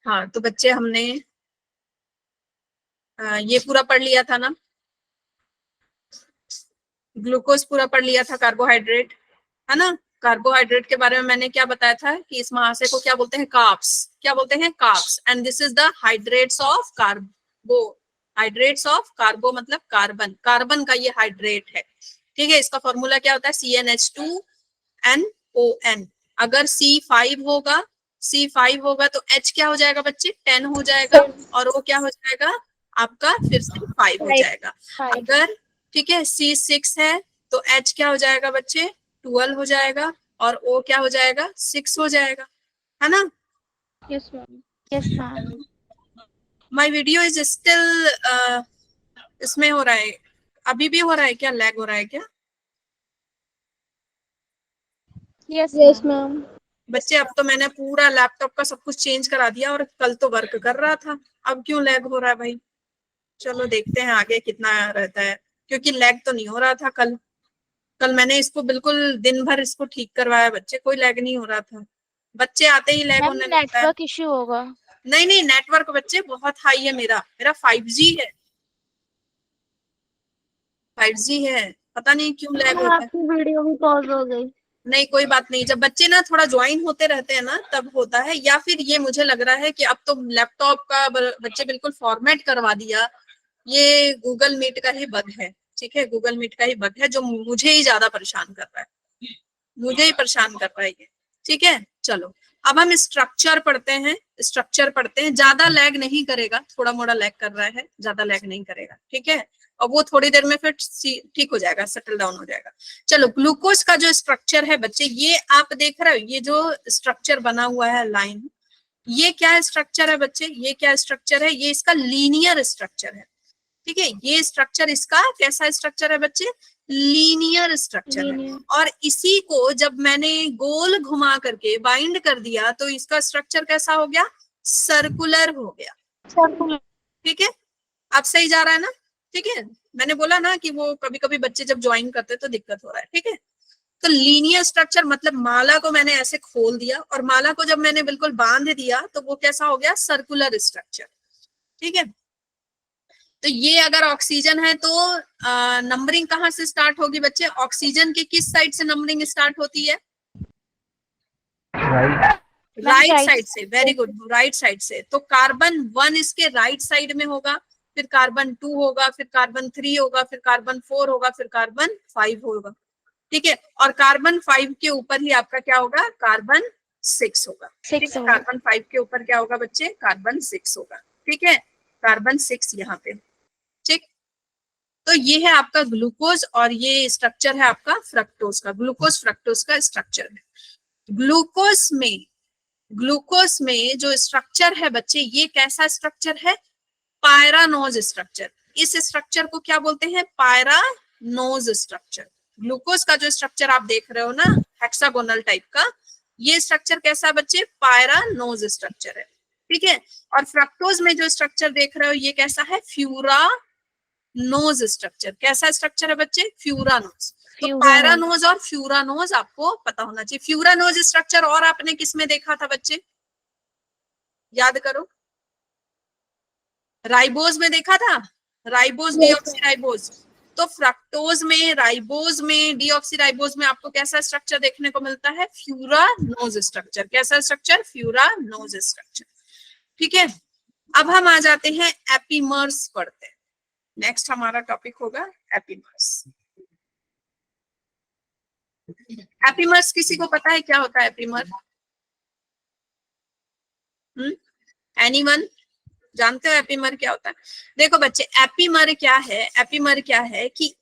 हाँ तो बच्चे हमने ये पूरा पढ़ लिया था ना, ग्लूकोज पूरा पढ़ लिया था, कार्बोहाइड्रेट है ना। कार्बोहाइड्रेट के बारे में मैंने क्या बताया था कि इस महाशय को क्या बोलते हैं, कार्ब्स। क्या बोलते हैं, carbs. And this is the hydrates of carbo. Hydrates of carbo मतलब कार्बन, कार्बन का ये हाइड्रेट है। ठीक है, इसका फॉर्मूला क्या होता है, CnH2nOn। अगर C5 होगा तो H क्या हो जाएगा बच्चे, 10 हो जाएगा, और वो क्या हो जाएगा आपका फिर से 5 हो जाएगा। अगर ठीक है C6 है तो H क्या हो जाएगा बच्चे, 12 हो जाएगा, और O क्या हो जाएगा, 6 हो जाएगा, है ना। Yes ma'am, yes ma'am. My video is still इसमें हो रहा है, अभी भी हो रहा है क्या, लैग हो रहा है क्या यस मैम। बच्चे। अब तो मैंने पूरा लैपटॉप का सब कुछ चेंज करा दिया, और कल तो वर्क कर रहा था, अब क्यों लैग हो रहा है भाई। चलो देखते हैं आगे कितना रहता है, क्योंकि लैग तो नहीं हो रहा था कल। कल मैंने इसको बिल्कुल दिन भर इसको ठीक करवाया बच्चे, कोई लैग नहीं हो रहा था। बच्चे आते ही लैग मैम होने लगता है। नेटवर्क इश्यू होगा। नहीं नहीं, नेटवर्क बच्चे बहुत हाई है, मेरा 5G है, 5G है, पता नहीं क्यों लैग मैम होता है। आपकी वीडियो भी पॉज हो गई। नहीं कोई बात नहीं, जब बच्चे ना थोड़ा ज्वाइन होते रहते हैं ना तब होता है, या फिर ये मुझे लग रहा है कि अब तो लैपटॉप का बच्चे बिल्कुल फॉर्मेट करवा दिया, ये गूगल मीट का ही बग है। ठीक है, गूगल मीट का ही बग है जो मुझे ही ज्यादा परेशान कर रहा है, मुझे ही परेशान कर रहा है ये। ठीक है, चलो अब हम स्ट्रक्चर पढ़ते हैं, स्ट्रक्चर पढ़ते हैं। ज्यादा लैग नहीं करेगा, थोड़ा मोड़ा लैग कर रहा है, ज्यादा लैग नहीं करेगा। ठीक है, और वो थोड़ी देर में फिर ठीक हो जाएगा, सेटल डाउन हो जाएगा। चलो ग्लूकोज का जो स्ट्रक्चर है बच्चे, ये आप देख रहे हो, ये जो स्ट्रक्चर बना हुआ है लाइन, ये क्या स्ट्रक्चर है बच्चे, ये क्या स्ट्रक्चर है, ये इसका लीनियर स्ट्रक्चर है। ठीक है, ये स्ट्रक्चर इसका कैसा स्ट्रक्चर है बच्चे, लीनियर स्ट्रक्चर है। और इसी को जब मैंने गोल घुमा करके बाइंड कर दिया तो इसका स्ट्रक्चर कैसा हो गया, सर्कुलर हो गया। ठीक है, अब सही जा रहा है ना। ठीक है, मैंने बोला ना कि वो कभी कभी बच्चे जब ज्वाइन करते तो दिक्कत हो रहा है। ठीक है, तो लीनियर स्ट्रक्चर मतलब माला को मैंने ऐसे खोल दिया, और माला को जब मैंने बिल्कुल बांध दिया तो वो कैसा हो गया, सर्कुलर स्ट्रक्चर। ठीक है, तो ये अगर ऑक्सीजन है तो नंबरिंग कहाँ से स्टार्ट होगी बच्चे, ऑक्सीजन के किस साइड से नंबरिंग स्टार्ट होती है, राइट साइड से। वेरी गुड, राइट साइड से। तो कार्बन 1 इसके राइट साइड में होगा, फिर कार्बन 2 होगा, फिर कार्बन 3 होगा, फिर कार्बन 4 होगा, फिर कार्बन 5 होगा। ठीक है, और कार्बन 5 के ऊपर ही आपका क्या होगा, कार्बन 6 होगा। ठीक है, कार्बन 5 के ऊपर क्या होगा बच्चे, कार्बन 6 होगा। ठीक है, कार्बन 6 यहाँ पे। ठीक, तो ये है आपका ग्लूकोज, और ये स्ट्रक्चर है आपका फ्रक्टोज का, ग्लूकोज फ्रक्टोज का स्ट्रक्चर है। ग्लूकोज में जो स्ट्रक्चर है बच्चे, ये कैसा स्ट्रक्चर है, पायरानोज स्ट्रक्चर। इस स्ट्रक्चर को क्या बोलते हैं, पायरानोज स्ट्रक्चर। ग्लूकोज का जो स्ट्रक्चर आप देख रहे हो ना, हेक्सागोनल टाइप का, ये स्ट्रक्चर कैसा है बच्चे, पायरानोज स्ट्रक्चर है। ठीक है, और फ्रक्टोज में जो स्ट्रक्चर देख रहे हो ये कैसा है, फ्यूरानोज स्ट्रक्चर। कैसा स्ट्रक्चर है बच्चे, फ्यूरानोज। तो पायरानोज और फ्यूरानोज आपको पता होना चाहिए। फ्यूरानोज स्ट्रक्चर और आपने किस में देखा था बच्चे, याद करो, राइबोज में देखा था, राइबोज डीऑक्सीराइबोज। तो फ्रक्टोज में, राइबोज में, डीऑक्सीराइबोज में आपको कैसा स्ट्रक्चर देखने को मिलता है, फ्यूरानोज स्ट्रक्चर। कैसा स्ट्रक्चर, फ्यूरानोज स्ट्रक्चर। ठीक है, अब हम आ जाते हैं एपीमर्स पढ़ते हैं। नेक्स्ट हमारा टॉपिक होगा एपीमर्स। एपीमर्स किसी को पता है क्या होता है एपीमर, एनीवन जानते हो एपीमर क्या होता है। देखो बच्चे, एपीमर क्या है, एपीमर क्या है कि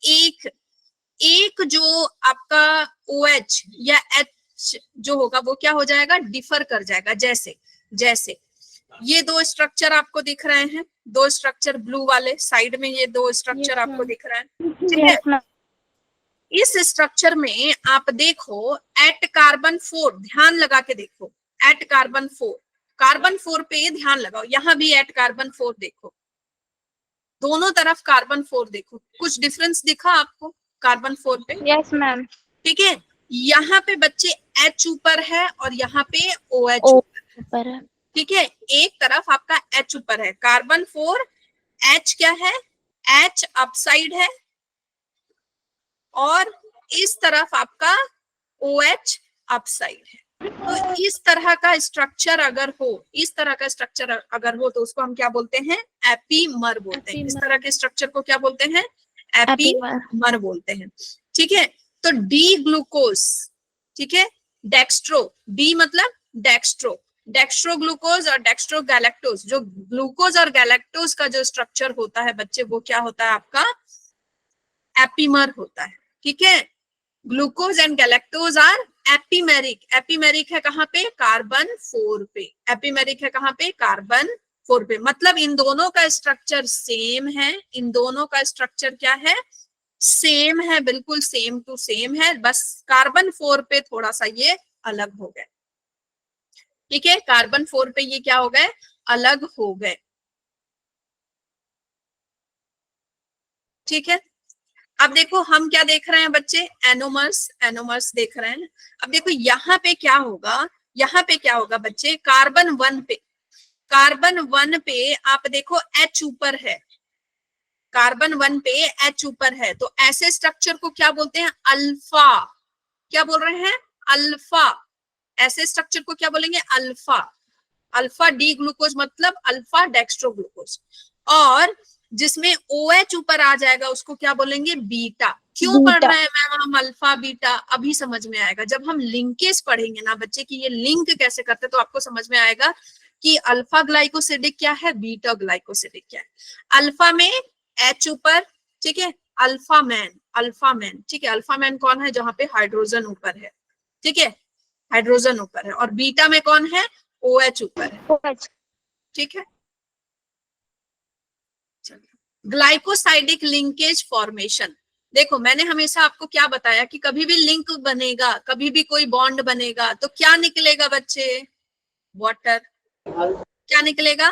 एक जो आपका OH या H जो होगा वो क्या हो जाएगा, डिफर कर जाएगा। जैसे जैसे ये दो स्ट्रक्चर आपको दिख रहे हैं, दो स्ट्रक्चर ब्लू वाले साइड में, ये दो स्ट्रक्चर आपको दिख रहे हैं। ठीक है, इस स्ट्रक्चर में आप देखो एट कार्बन 4, ध्यान लगा के देखो, एट कार्बन 4, कार्बन 4 पे ध्यान लगाओ, यहां भी एट कार्बन 4 देखो, दोनों तरफ कार्बन 4 देखो, कुछ डिफरेंस दिखा आपको कार्बन 4 पे। Yes ma'am. ठीक है, यहाँ पे बच्चे H ऊपर है और यहाँ पे OH ऊपर है। ठीक है, एक तरफ आपका H ऊपर है, कार्बन 4 H क्या है, H अपसाइड है, और इस तरफ आपका OH अपसाइड है। तो इस तरह का स्ट्रक्चर अगर हो, इस तरह का स्ट्रक्चर अगर हो, तो उसको हम क्या बोलते हैं, एपीमर बोलते हैं। इस तरह के स्ट्रक्चर को क्या बोलते हैं, एपीमर बोलते हैं। ठीक है, तो डी ग्लूकोज, ठीक है, डेक्स्ट्रो, डी मतलब डेक्स्ट्रो, डेक्स्ट्रो ग्लूकोज और डेक्स्ट्रो गैलेक्टोज, जो ग्लूकोज और गैलेक्टोज का जो स्ट्रक्चर होता है बच्चे, वो क्या होता है आपका, एपीमर होता है। ठीक है, ग्लूकोज एंड गैलेक्टोज आर एपीमेरिक, एपीमेरिक है कहाँ पे, कार्बन 4 पे, एपीमेरिक है कहाँ पे, कार्बन 4 पे। मतलब इन दोनों का स्ट्रक्चर सेम है, इन दोनों का स्ट्रक्चर क्या है, सेम है, बिल्कुल सेम टू सेम है, बस कार्बन 4 पे थोड़ा सा ये अलग हो गए। ठीक है, कार्बन 4 पे ये क्या हो गए, अलग हो गए। ठीक है, अब देखो हम क्या देख रहे हैं बच्चे, एनोमर्स, एनोमर्स देख रहे हैं। अब देखो यहाँ पे क्या होगा, यहाँ पे क्या होगा बच्चे, कार्बन 1 पे, कार्बन 1 पे आप देखो H ऊपर है, कार्बन 1 पे H ऊपर है, तो ऐसे स्ट्रक्चर को क्या बोलते हैं, अल्फा। क्या बोल रहे हैं, अल्फा। ऐसे स्ट्रक्चर को क्या बोलेंगे, अल्फा। अल्फा डी ग्लूकोज मतलब अल्फा डेक्स्ट्रो ग्लूकोज। और जिसमें OH ऊपर आ जाएगा उसको क्या बोलेंगे, बीटा। क्यों पढ़ रहे हैं मैम हम अल्फा बीटा, अभी समझ में आएगा जब हम लिंकेज पढ़ेंगे ना बच्चे कि ये लिंक कैसे करते, तो आपको समझ में आएगा कि अल्फा ग्लाइकोसिडिक क्या है, बीटा ग्लाइकोसिडिक क्या है। अल्फा में H ऊपर, ठीक है, अल्फा मैन, अल्फा मैन, ठीक है, अल्फा मैन कौन है, जहां पे हाइड्रोजन ऊपर है, ठीक है, हाइड्रोजन ऊपर है। और बीटा में कौन है, OH ऊपर है। ठीक है, ग्लाइकोसाइडिक लिंकेज फॉर्मेशन। देखो मैंने हमेशा आपको क्या बताया कि कभी भी लिंक बनेगा, कभी भी कोई बॉन्ड बनेगा, तो क्या निकलेगा बच्चे, वाटर। क्या निकलेगा,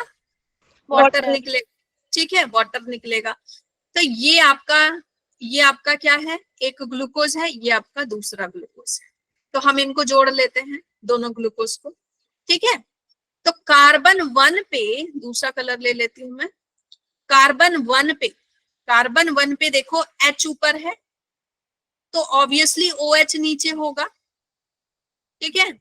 वाटर निकलेगा। ठीक है, वाटर निकलेगा। तो ये आपका क्या है, एक ग्लूकोज है, ये आपका दूसरा ग्लूकोज है। तो हम इनको जोड़ लेते हैं, दोनों ग्लूकोज को। ठीक है, तो कार्बन 1 पे, दूसरा कलर ले लेती हूं मैं, कार्बन 1 पे, कार्बन 1 पे देखो H ऊपर है, तो ऑब्वियसली OH नीचे होगा। ठीक है,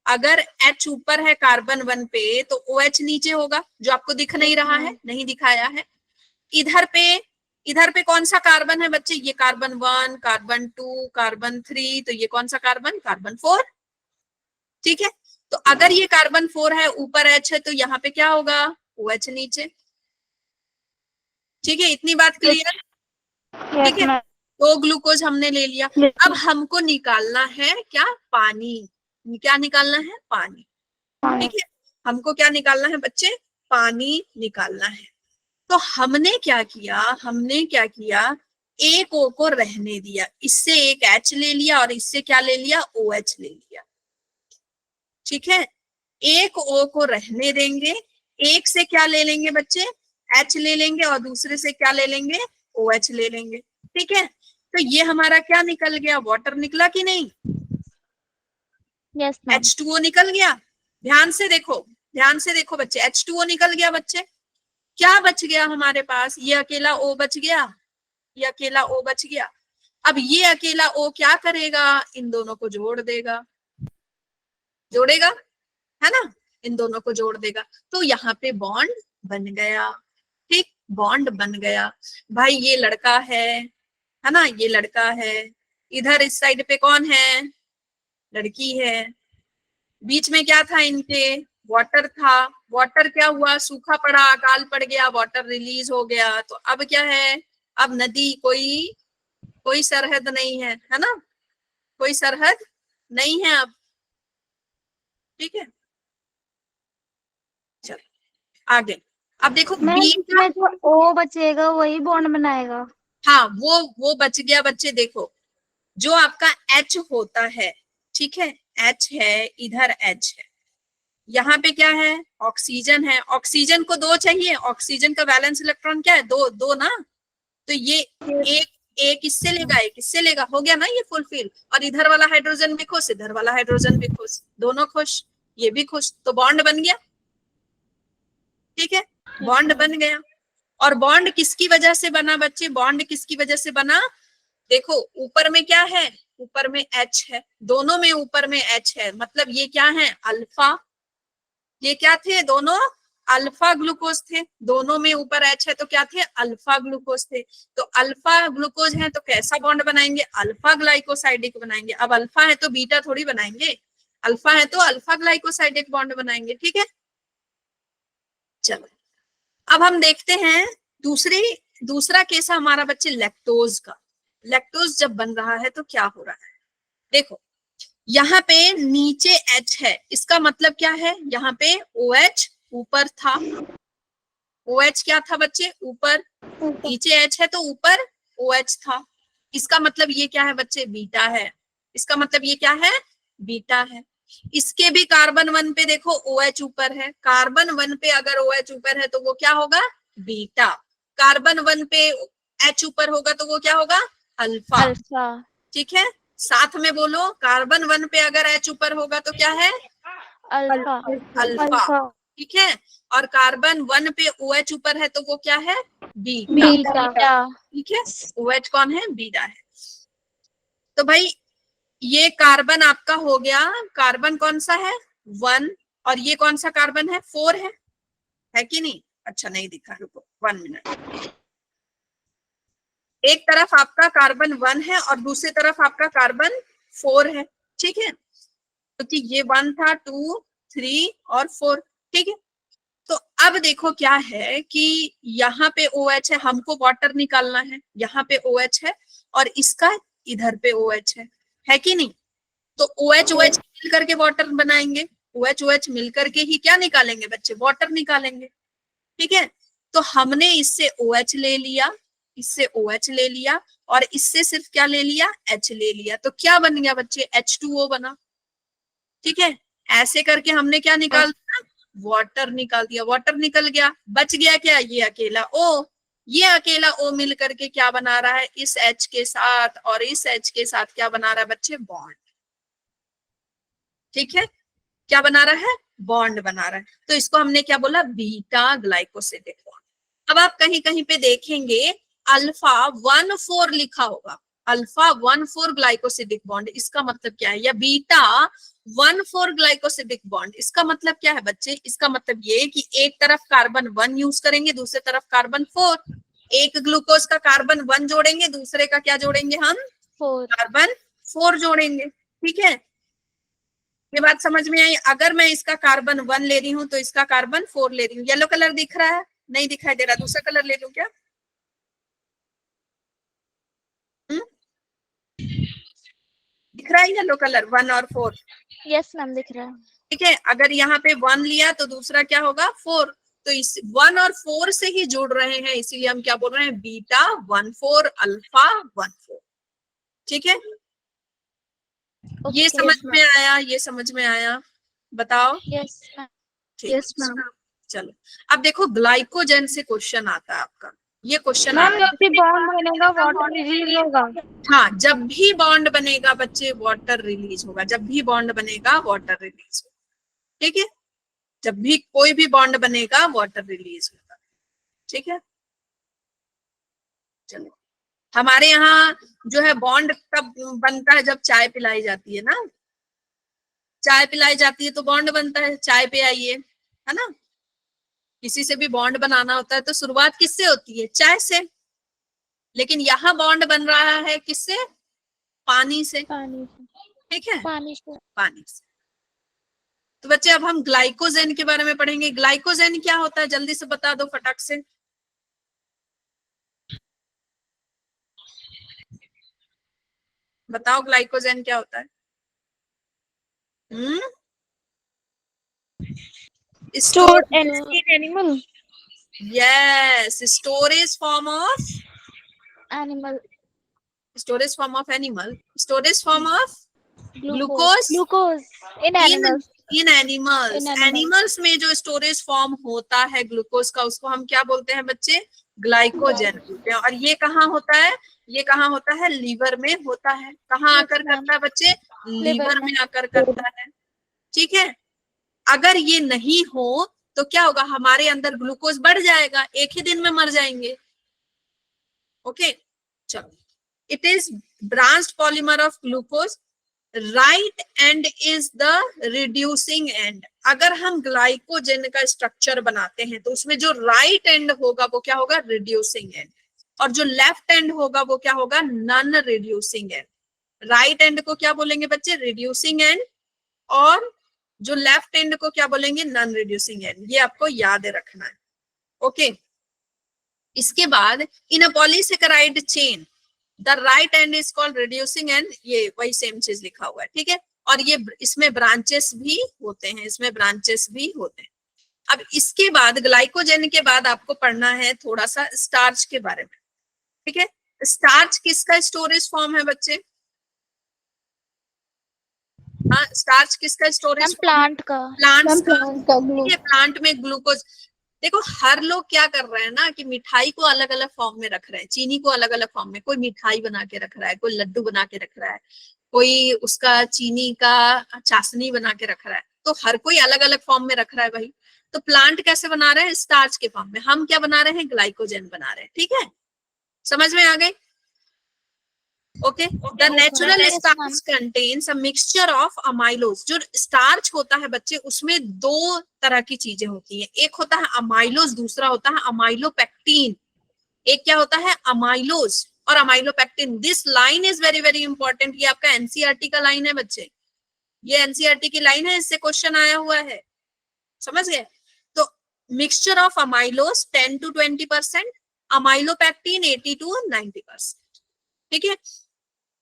अगर H ऊपर है कार्बन 1 पे तो OH नीचे होगा, जो आपको दिख नहीं रहा है, नहीं दिखाया है। इधर पे कौन सा कार्बन है बच्चे, ये कार्बन 1, कार्बन 2, कार्बन 3, तो ये कौन सा कार्बन, कार्बन 4। ठीक है, तो अगर ये कार्बन 4 है, ऊपर H है, तो यहाँ पे क्या होगा, OH नीचे। ठीक है, इतनी बात क्लियर। ठीक है, तो ग्लूकोज हमने ले लिया। अब हमको निकालना है क्या, पानी। क्या निकालना है, पानी। ठीक है, हमको क्या निकालना है बच्चे, पानी निकालना है। तो हमने क्या किया, हमने क्या किया, एक O को रहने दिया, इससे एक H ले लिया और इससे क्या ले लिया, OH ले लिया। ठीक है, एक O को रहने देंगे, एक से क्या ले लेंगे बच्चे, H ले लेंगे, और दूसरे से क्या ले लेंगे, OH ले लेंगे। ठीक है, तो ये हमारा क्या निकल गया, वाटर निकला कि नहीं, यस मैम। H2O निकल गया। ध्यान से देखो, ध्यान से देखो बच्चे, H2O निकल गया बच्चे। क्या बच गया हमारे पास, ये अकेला O बच गया, ये अकेला O बच गया। अब ये अकेला O क्या करेगा, इन दोनों को जोड़ देगा, जोड़ेगा, है ना, इन दोनों को जोड़ देगा, तो यहाँ पे बॉन्ड बन गया। ठीक, बॉन्ड बन गया। भाई ये लड़का है ना, ये लड़का है, इधर इस साइड पे कौन है, लड़की है, बीच में क्या था इनके, वाटर था। वाटर क्या हुआ, सूखा पड़ा, अकाल पड़ गया, वाटर रिलीज हो गया। तो अब क्या है, अब नदी, कोई कोई सरहद नहीं है ना, कोई सरहद नहीं है अब। ठीक है, चलो आगे। अब देखो मैम बी का, इसमें जो O बचेगा वही बॉन्ड बनाएगा। हाँ वो बच गया बच्चे। देखो जो आपका H होता है, ठीक है, H है, इधर H है, यहाँ पे क्या है, ऑक्सीजन है। ऑक्सीजन को 2 चाहिए, ऑक्सीजन का वैलेंस इलेक्ट्रॉन क्या है, 2 2 ना, तो ये एक एक इससे लेगा, एक इससे लेगा, हो गया ना ये फुलफिल। और इधर वाला हाइड्रोजन भी खुश, इधर वाला हाइड्रोजन भी खुश, दोनों खुश, ये भी खुश, तो बॉन्ड बन गया। ठीक है, बॉन्ड बन गया। और बॉन्ड किसकी वजह से बना बच्चे, बॉन्ड किसकी वजह से बना, देखो ऊपर में क्या है, ऊपर में H है, दोनों में ऊपर में H है, मतलब ये क्या है, अल्फा, ये क्या थे दोनों, अल्फा ग्लूकोज थे, दोनों में ऊपर H है तो क्या थे, अल्फा ग्लूकोज थे। तो अल्फा ग्लूकोज है तो कैसा बॉन्ड बनाएंगे, अल्फा ग्लाइकोसाइडिक बनाएंगे। अब अल्फा है तो बीटा थोड़ी बनाएंगे, अल्फा है तो अल्फा ग्लाइकोसाइडिक बॉन्ड बनाएंगे। ठीक है, चलो अब हम देखते हैं दूसरा केस है हमारा बच्चे लैक्टोज का। लैक्टोज जब बन रहा है तो क्या हो रहा है, देखो यहाँ पे नीचे H है, इसका मतलब क्या है, यहाँ पे OH ऊपर था, OH क्या था बच्चे, ऊपर, नीचे H है तो ऊपर OH था, इसका मतलब ये क्या है बच्चे, बीटा है, इसका मतलब ये क्या है, बीटा है। इसके भी कार्बन 1 पे देखो OH ऊपर है, कार्बन 1 पे अगर OH ऊपर है तो वो क्या होगा, बीटा, कार्बन 1 पे H ऊपर होगा तो वो क्या होगा, अल्फा। अल्फा। ठीक है, साथ में बोलो, कार्बन 1 पे अगर H ऊपर होगा तो क्या है, अल्फा। अल्फा। ठीक है, और कार्बन 1 पे OH ऊपर है तो वो क्या है, बीटा। बीटा। ठीक है, OH कौन है, बीटा है। तो भाई ये कार्बन आपका हो गया, कार्बन कौन सा है, 1, और ये कौन सा कार्बन है, 4 है कि नहीं, अच्छा नहीं दिखा, रुको 1 मिनट, एक तरफ आपका कार्बन 1 है और दूसरी तरफ आपका कार्बन 4 है। ठीक है, क्योंकि तो ये 1 था, 2, 3 और 4। ठीक है, तो अब देखो क्या है कि यहाँ पे OH है, हमको वाटर निकालना है, यहाँ पे OH है और इसका इधर पे OH है कि नहीं, तो OH OH मिल करके वाटर बनाएंगे, OH OH मिल करके ही क्या निकालेंगे बच्चे, वाटर निकालेंगे। ठीक है, तो हमने इससे OH ले लिया, इससे OH ले लिया और इससे सिर्फ क्या ले लिया, H ले लिया, तो क्या बन गया बच्चे, H2O बना। ठीक है, ऐसे करके हमने क्या निकाल दिया, वाटर निकाल दिया, वाटर निकल गया, बच गया क्या, ये अकेला O, ये अकेला O मिल करके क्या बना रहा है, इस H के साथ और इस H के साथ क्या बना रहा है बच्चे, बॉन्ड। ठीक है, क्या बना रहा है, बॉन्ड बना रहा है, तो इसको हमने क्या बोला, बीटा ग्लाइकोसिडिक बॉन्ड। अब आप कहीं कहीं पे देखेंगे अल्फा 1,4 लिखा होगा, अल्फा 1,4 ग्लाइकोसिडिक बॉन्ड, इसका मतलब क्या है, या बीटा 1,4 ग्लाइकोसिडिक बॉन्ड, इसका मतलब क्या है बच्चे, इसका मतलब ये कि एक तरफ कार्बन 1 यूज करेंगे, दूसरी तरफ कार्बन 4, एक ग्लूकोज का कार्बन 1 जोड़ेंगे, दूसरे का क्या जोड़ेंगे हम, 4। कार्बन 4 जोड़ेंगे। ठीक है, ये बात समझ में आई, अगर मैं इसका कार्बन 1 ले रही हूँ तो इसका कार्बन 4 ले रही हूँ। येलो कलर दिख रहा है, नहीं दिखाई दे रहा, दूसरा कलर ले लूं क्या, दिख रहा है येलो कलर 1 और 4। यस मैम, दिख रहा है। ठीक है, अगर यहाँ पे 1 लिया तो दूसरा क्या होगा, 4, तो इस 1 और 4 से ही जुड़ रहे हैं, इसीलिए हम क्या बोल रहे हैं, बीटा 1,4 अल्फा 1,4। ठीक है, ये समझ में आया, ये समझ में आया, बताओ। Yes ma'am. ठीक है, चलो अब देखो ग्लाइकोजन से क्वेश्चन आता है आपका, ये क्वेश्चन मैम आता जब भी बॉन्ड बनेगा वाटर रिलीज होगा। हाँ, जब भी बॉन्ड बनेगा बच्चे वाटर रिलीज होगा, जब भी बॉन्ड बनेगा वाटर रिलीज होगा। ठीक है, जब भी कोई भी बॉन्ड बनेगा वाटर रिलीज होगा। ठीक है, चलो हमारे यहाँ जो है बॉन्ड तब बनता है जब चाय पिलाई जाती है ना, चाय पिलाई जाती है तो बॉन्ड बनता है, चाय पे आइए, है ना, किसी से भी बॉन्ड बनाना होता है तो शुरुआत किससे होती है, चाय से, लेकिन यहाँ बॉन्ड बन रहा है किससे, पानी से। पानी से। ठीक है, पानी से। पानी से। तो बच्चे अब हम ग्लाइकोजेन के बारे में पढ़ेंगे, ग्लाइकोजेन क्या होता है, जल्दी से बता दो फटाक से, बताओ ग्लाइकोजेन क्या होता है। Stored energy in animal. Yes, storage form of Animal. storage form of animal, storage form of Glucose. glucose In animals. in animals. Animals में जो स्टोरेज फॉर्म होता है ग्लूकोज का, उसको हम क्या बोलते हैं बच्चे, ग्लाइकोजन बोलते हैं। और ये कहाँ होता है, ये कहाँ होता है, लीवर में होता है। कहाँ आकर करता है बच्चे, लीवर में आकर करता है। ठीक है, अगर ये नहीं हो तो तो क्या होगा, हमारे अंदर ग्लूकोज बढ़ जाएगा, एक ही दिन में मर जाएंगे। ओके चलो, it is branched polymer of glucose, right end is the reducing and. अगर हम ग्लाइकोजन का स्ट्रक्चर बनाते हैं तो उसमें जो राइट एंड होगा वो क्या होगा, रिड्यूसिंग एंड, और जो लेफ्ट एंड होगा वो क्या होगा, non reducing and. Right and को क्या बोलेंगे बच्चे, रिड्यूसिंग एंड, और जो लेफ्ट एंड को क्या बोलेंगे, नॉन रिड्यूसिंग एंड। ये आपको याद रखना है। ओके इसके बाद in a polysaccharide chain the right end is called reducing end, ये वही सेम चीज लिखा हुआ है, ठीक है। और ये इसमें ब्रांचेस भी होते हैं, इसमें ब्रांचेस भी होते हैं। अब इसके बाद ग्लाइकोजन के बाद आपको पढ़ना है थोड़ा सा स्टार्च के बारे में, ठीक है। स्टार्च किसका स्टोरेज फॉर्म है बच्चे, हाँ स्टार्च किसका स्टोरेज, प्लांट का। प्लांट्स का, प्लांट में ग्लूकोज। देखो हर लोग क्या कर रहे हैं ना कि मिठाई को अलग अलग फॉर्म में रख रहे हैं, चीनी को अलग अलग फॉर्म में, कोई मिठाई बना के रख रहा है, कोई लड्डू बना के रख रहा है, कोई उसका चीनी का चाशनी बना के रख रहा है, तो हर कोई अलग अलग फॉर्म में रख रहा है भाई। तो प्लांट कैसे बना रहे हैं, स्टार्च के फॉर्म में, हम क्या बना रहे हैं, ग्लाइकोजन बना रहे हैं, ठीक है, समझ में आ गई। Okay the natural starch contains a mixture of amylose. जो स्टार्च होता है बच्चे उसमें दो तरह की चीजें होती है, एक होता है अमाइलोज, दूसरा होता है अमाइलोपेक्टिन। एक क्या होता है, अमाइलोज और amylopectin. This line is very very important, ये आपका एनसीईआरटी का लाइन है बच्चे, ये एनसीईआरटी की लाइन है, इससे क्वेश्चन आया हुआ है, समझ गए। तो mixture of amylose 10 to 20%, amylopectin 80 to 90%, ठीक है।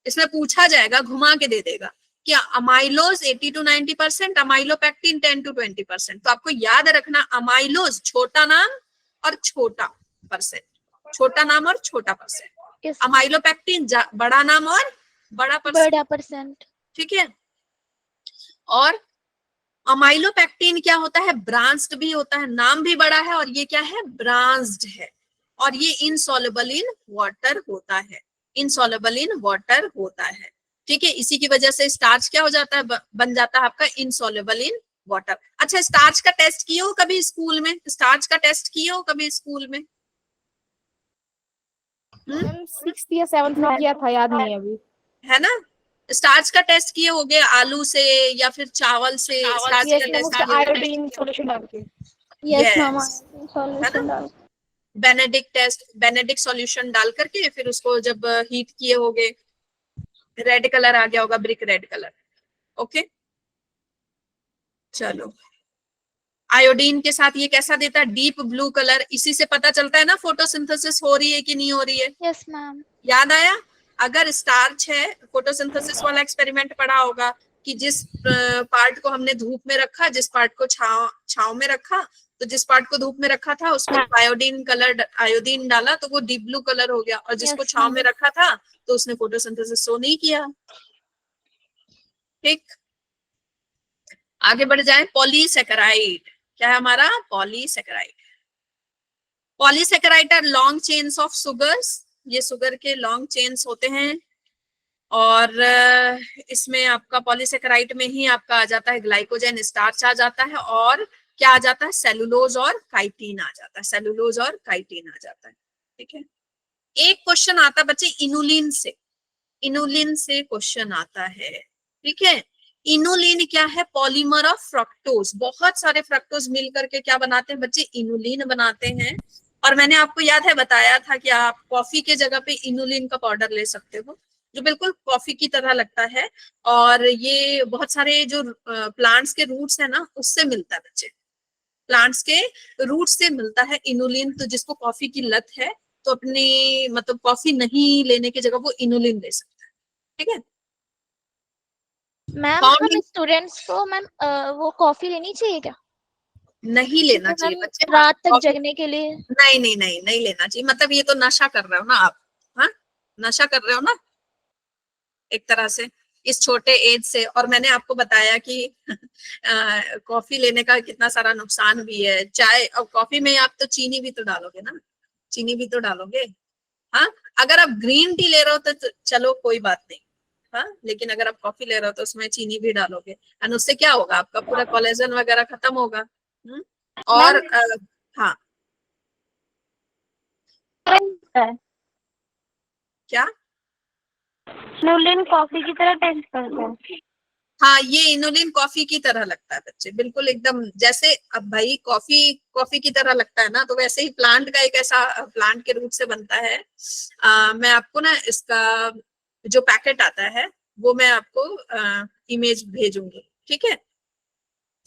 इसमें पूछा जाएगा, घुमा के दे देगा कि अमाइलोज 80 to 90%, अमाइलोपेक्टिन 10 to 20%। तो आपको याद रखना अमाइलोज छोटा नाम और छोटा परसेंट, छोटा नाम और छोटा परसेंट, अमाइलोपेक्टिन बड़ा नाम और बड़ा परसेंट, ठीक है। और अमाइलोपेक्टिन क्या होता है, ब्रांच्ड भी होता है, नाम भी बड़ा है, और ये क्या है, ब्रांच्ड है, और ये इनसॉल्युबल इन वाटर होता है, इनसॉल्युबल इन वाटर होता है, ठीक है। इसी की वजह से स्टार्च क्या हो जाता है, बन जाता है आपका इनसॉल्युबल इन वाटर। अच्छा स्टार्च का टेस्ट किए हो कभी स्कूल में, स्टार्च का टेस्ट किए हो कभी स्कूल में, 6th या 7th में किया था, याद नहीं अभी, है ना। स्टार्च का टेस्ट किए होगे आलू से या फिर चावल से, स्टार्च का टेस्ट आयोडीन सॉल्यूशन डाल के, यस Yes. मामा, सॉल्यूशन डाल, बेनेडिक्ट टेस्ट, बेनेडिक्ट सॉल्यूशन डाल करके फिर उसको जब हीट किए होगे, रेड कलर आ गया होगा, ब्रिक रेड कलर। ओके चलो, आयोडीन के साथ ये कैसा देता है, डीप ब्लू कलर। इसी से पता चलता है ना फोटोसिंथेसिस हो रही है कि नहीं हो रही है, यस मैम। याद आया। अगर स्टार्च है, फोटोसिंथेसिस वाला एक्सपेरिमेंट पढ़ा होगा कि जिस पार्ट को हमने धूप में रखा, जिस पार्ट को छाव में रखा, तो जिस पार्ट को धूप में रखा था उसमें आयोडीन कलर, आयोडीन डाला तो वो डीप ब्लू कलर हो गया, और जिसको Yes, छाव में रखा था तो उसने फोटोसिंथेसिस शो नहीं किया, ठीक। आगे बढ़ जाए, पॉलीसेकेराइड क्या है हमारा, polysaccharide. Polysaccharide are long chains of sugars, ये सुगर के लॉन्ग चेन्स होते हैं, और इसमें आपका पॉलीसेकेराइड में ही आपका आ जाता है ग्लाइकोजन, स्टार्च आ जाता है, और क्या आ जाता है, सेलुलोज और काइटिन आ जाता है, सेलुलोज और काइटिन आ जाता है, ठीक है। एक क्वेश्चन आता है बच्चे इनुलिन से, इनुलिन से क्वेश्चन आता है, ठीक है। इनुलिन क्या है, पॉलीमर ऑफ फ्रक्टोज। बहुत सारे फ्रक्टोज मिल करके क्या बनाते हैं बच्चे, इनुलिन बनाते हैं। और मैंने आपको याद है बताया था कि आप कॉफी के जगह पे इनुलिन का पाउडर ले सकते हो, जो बिल्कुल कॉफी की तरह लगता है, और ये बहुत सारे जो प्लांट्स के रूट्स है ना उससे मिलता है बच्चे, प्लांट्स के रूट से मिलता है इनुलिन। तो जिसको कॉफी की लत है तो अपनी मतलब कॉफी नहीं लेने की जगह वो इनुलिन ले सकता है, ठीक है। मैम हम स्टूडेंट्स को मैम वो कॉफी लेनी चाहिए क्या, नहीं लेना चाहिए बच्चे, रात तक जगने के लिए। नहीं नहीं नहीं नहीं लेना चाहिए, मतलब ये तो नशा कर रहे हो ना आप, हाँ नशा कर रहे हो ना एक तरह से इस छोटे एज से। और मैंने आपको बताया कि कॉफी लेने का कितना सारा नुकसान भी है, चाय और कॉफी में आप तो चीनी भी तो डालोगे ना, चीनी भी तो डालोगे, हाँ। अगर आप ग्रीन टी ले रहे हो तो चलो कोई बात नहीं, हाँ, लेकिन अगर आप कॉफी ले रहे हो तो उसमें चीनी भी डालोगे, और उससे क्या होगा, आपका पूरा कोलेजन वगैरह खत्म होगा। और हाँ क्या, इनुलिन कॉफी की तरह टेस्ट करता है। हाँ ये इनुलिन कॉफी की तरह लगता है बच्चे, बिल्कुल एकदम जैसे, अब भाई कॉफी कॉफी की तरह लगता है ना, तो वैसे ही प्लांट का एक ऐसा प्लांट के रूप से बनता है। मैं आपको ना इसका जो पैकेट आता है वो मैं आपको इमेज भेजूंगी, ठीक है,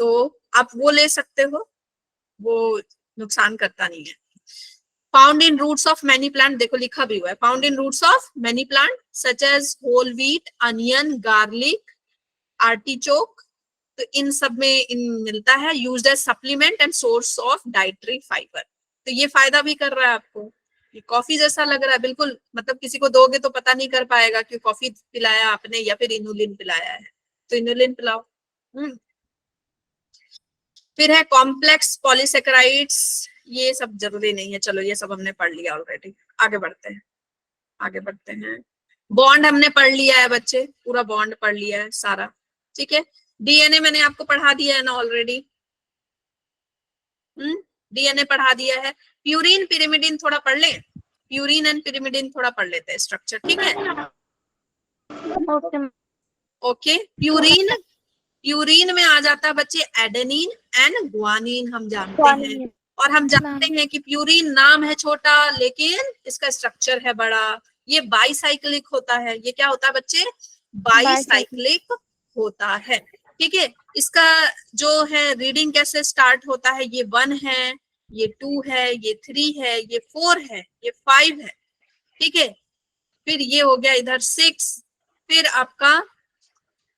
तो आप वो ले सकते हो, वो नुकसान करता नहीं है। Found in roots of many plant, देखो लिखा भी हुआ है, found in roots of many plant such as whole wheat, onion, garlic, artichoke, तो इन सब में इन मिलता है। Used as supplement and source of dietary fibre, तो ये फायदा भी कर रहा है आपको। ये कॉफी जैसा लग रहा है बिल्कुल, मतलब किसी को दोगे तो पता नहीं कर पाएगा कि कॉफी पिलाया आपने या फिर इनुलिन पिलाया है, तो इनुलिन पिलाओ। फिर है कॉम्प्लेक्स पॉलीसेकेराइड्स, ये सब जरूरी नहीं है, चलो ये सब हमने पढ़ लिया ऑलरेडी, आगे बढ़ते हैं, आगे बढ़ते हैं। बॉन्ड हमने पढ़ लिया है बच्चे, पूरा बॉन्ड पढ़ लिया है सारा, ठीक है। डीएनए मैंने आपको पढ़ा दिया है ना ऑलरेडी, डीएनए पढ़ा दिया है। प्यूरिन पिरिमिडिन थोड़ा पढ़ लें, प्यूरिन एंड पिरिमिडिन थोड़ा पढ़ लेते हैं स्ट्रक्चर, ठीक है। ओके, प्यूरिन, प्यूरिन में आ जाता है बच्चे एडेनिन एंड गुआनिन, हम जानते हैं, और हम जानते हैं कि प्यूरिन नाम है छोटा लेकिन इसका स्ट्रक्चर है बड़ा। ये बाईसाइक्लिक होता है, ये क्या होता है बच्चे, बाईसाइक्लिक होता है, ठीक है। इसका जो है रीडिंग कैसे स्टार्ट होता है, ये 1 है, ये 2 है, ये 3 है, ये 4 है, ये 5 है, ठीक है। फिर ये हो गया इधर 6, फिर आपका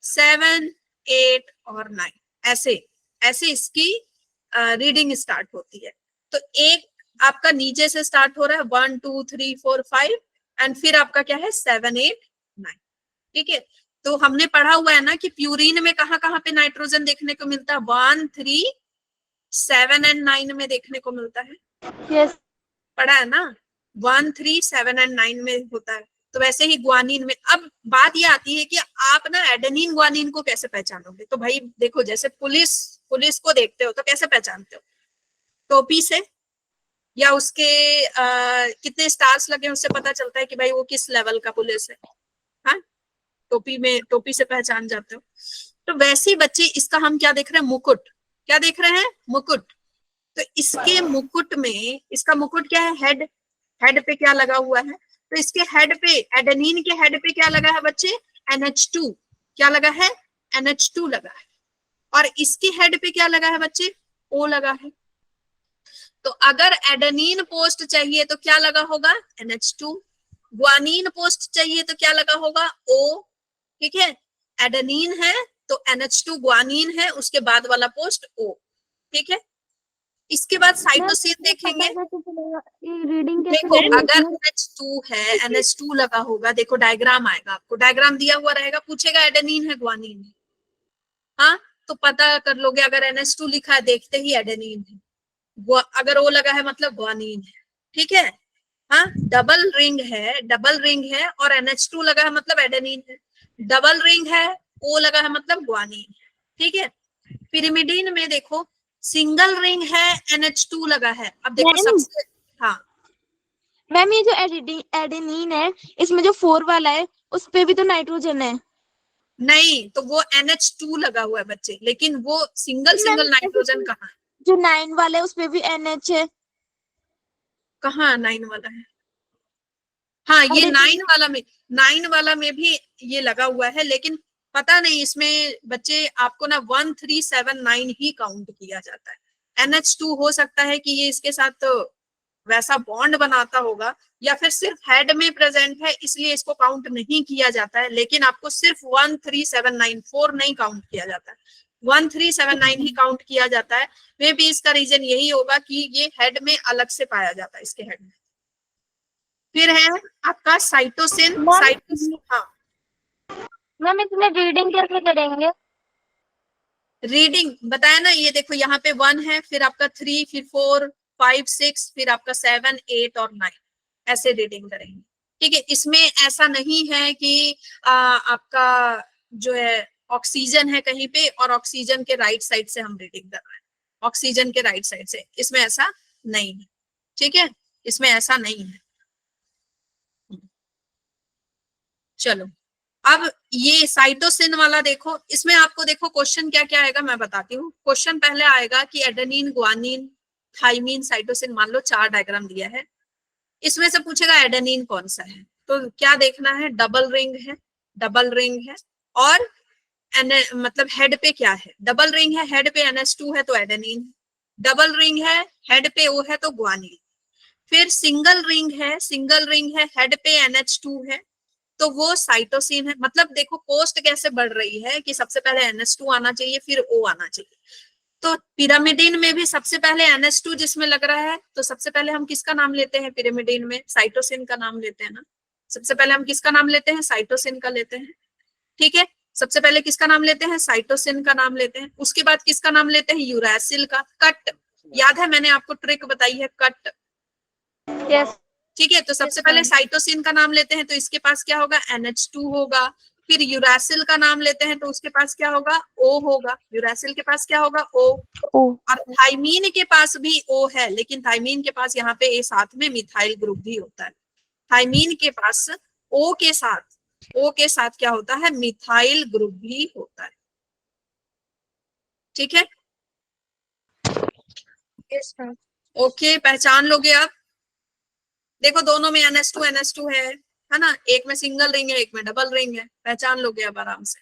7, 8 और 9, ऐसे ऐसे इसकी रीडिंग स्टार्ट होती है। तो एक आपका नीचे से स्टार्ट हो रहा है 1 2 3 4 5 एंड फिर आपका क्या है 7 8 9, ठीक है। तो हमने पढ़ा हुआ है ना कि प्यूरिन में कहाँ कहाँ पे नाइट्रोजन देखने को मिलता है, 1 3 7 एंड 9 में देखने को मिलता है, यस पढ़ा है ना, 1 3 7 एंड 9 में होता है। तो वैसे ही ग्वानिन में, अब बात ये आती है कि आप ना एडेनिन ग्वानिन को कैसे पहचानोगे, तो भाई देखो जैसे पुलिस को देखते हो तो कैसे पहचानते हो, टोपी से, या उसके कितने स्टार्स लगे उससे पता चलता है कि भाई वो किस लेवल का पुलिस है, हाँ, टोपी से पहचान जाते हो। तो वैसे ही बच्चे इसका हम क्या देख रहे हैं, मुकुट, क्या देख रहे हैं, मुकुट। तो इसके मुकुट में, इसका मुकुट क्या है, हेड पे क्या लगा हुआ है, तो इसके हेड पे, एडेनिन के हेड पे क्या लगा है बच्चे, NH2, क्या लगा है, NH2 लगा है, और इसकी हेड पे क्या लगा है बच्चे, O लगा है। तो अगर एडेनिन पोस्ट चाहिए तो क्या लगा होगा, NH2, ग्वानिन पोस्ट चाहिए तो क्या लगा होगा, O, ठीक है। एडेनिन है तो NH2 ग्वानिन है, उसके बाद वाला पोस्ट O, ठीक है। इसके बाद साइटोसिन देखेंगे, रीडिंग देखो अगर NH2 है, NH2 लगा होगा, देखो डायग्राम आएगा, आपको डायग्राम दिया हुआ रहेगा, पूछेगा एडेनिन है ग्वानिन है, हाँ, तो पता कर लोगे, अगर NH2 लिखा है देखते ही एडेनिन है, अगर O लगा है मतलब ग्वानिन है, ठीक है। हाँ, डबल रिंग है और NH2 लगा है मतलब एडेनिन है, डबल रिंग है, O लगा है मतलब ग्वानिन है, ठीक है। पिरिमिडीन में देखो सिंगल रिंग है, NH2 लगा है, अब देखो सबसे, हाँ मैम ये जो एडेनिन है, इसमें जो 4 वाला है उस पे भी तो नाइट्रोजन है। नहीं, तो वो NH2 लगा हुआ है बच्चे, लेकिन वो सिंगल नाइट्रोजन कहाँ है, जो 9 वाला है उस पे भी NH है। कहाँ 9 वाला है, हाँ ये 9 वाला में भी ये लगा हुआ है, लेकिन पता नहीं इसमें बच्चे आपको ना 1 3 7 9 ही काउंट किया जाता है। NH2 हो सकता है कि ये इसके साथ तो वैसा बॉन्ड बनाता होगा, या फिर सिर्फ हेड में प्रेजेंट है इसलिए इसको काउंट नहीं किया जाता है, लेकिन आपको सिर्फ 1 3 7 9 4 नहीं काउंट किया जाता है, 1 3 7 9 ही काउंट किया जाता है। मे भी इसका रीजन यही होगा कि ये हेड में अलग से पाया जाता है, इसके हेड में। फिर है आपका साइटोसिन, हाँ मैम इसमें रीडिंग कैसे करेंगे? रीडिंग बताया ना, ये देखो यहाँ पे 1 है, फिर आपका 3, फिर 4 5 6, फिर आपका 7 8 और 9, ऐसे रीडिंग करेंगे, ठीक है। इसमें ऐसा नहीं है कि आपका जो है ऑक्सीजन है कहीं पे और ऑक्सीजन के राइट साइड से हम रीडिंग कर रहे हैं, ऑक्सीजन के राइट साइड से, इसमें ऐसा नहीं है, ठीक है, इसमें ऐसा नहीं है। चलो अब ये साइटोसिन वाला देखो, इसमें आपको देखो क्वेश्चन क्या क्या आएगा मैं बताती हूँ। क्वेश्चन पहले आएगा कि एडेनिन, ग्वानिन, थाइमिन, साइटोसिन, मान लो 4 डायग्राम दिया है, इसमें से पूछेगा एडेनिन कौन सा है, तो क्या देखना है, डबल रिंग है, डबल रिंग है, और मतलब हेड पे क्या है, डबल रिंग है, हेड पे NH2 है तो एडेनिन, डबल रिंग है, हेड पे O है तो ग्वानिन, फिर सिंगल रिंग है, सिंगल रिंग है, हेड पे NH2 है तो वो साइटोसिन है। मतलब देखो पोस्ट कैसे बढ़ रही है कि सबसे पहले NH2 आना चाहिए, फिर O आना चाहिए। तो पिरामिडिन में भी सबसे पहले NH2 जिसमें लग रहा है, तो सबसे पहले हम किसका नाम लेते हैं पिरामिडिन में, साइटोसिन का नाम लेते हैं ना, सबसे पहले हम किसका नाम लेते हैं, साइटोसिन का लेते हैं, ठीक है, सबसे पहले किसका नाम लेते हैं, साइटोसिन का नाम लेते हैं, उसके बाद किसका नाम लेते हैं, यूरासिल का। कट याद है, मैंने आपको ट्रिक बताई है, कट, यस ठीक है, तो सबसे पहले साइटोसिन का नाम लेते हैं तो इसके पास क्या होगा, NH2 होगा, फिर यूरासिल का नाम लेते हैं तो उसके पास क्या होगा, O होगा, यूरासिल के पास क्या होगा, O, और थाइमीन के पास भी O है, लेकिन थाइमीन के पास यहाँ पे साथ में मिथाइल ग्रुप भी होता है, थाइमीन के पास O के साथ क्या होता है, मिथाइल ग्रुप भी होता है, ठीक है, ओके, पहचान लोगे आप। देखो दोनों में NH2 है ना, एक में सिंगल रिंग है, एक में डबल रिंग है, पहचान लोगे अब आराम से।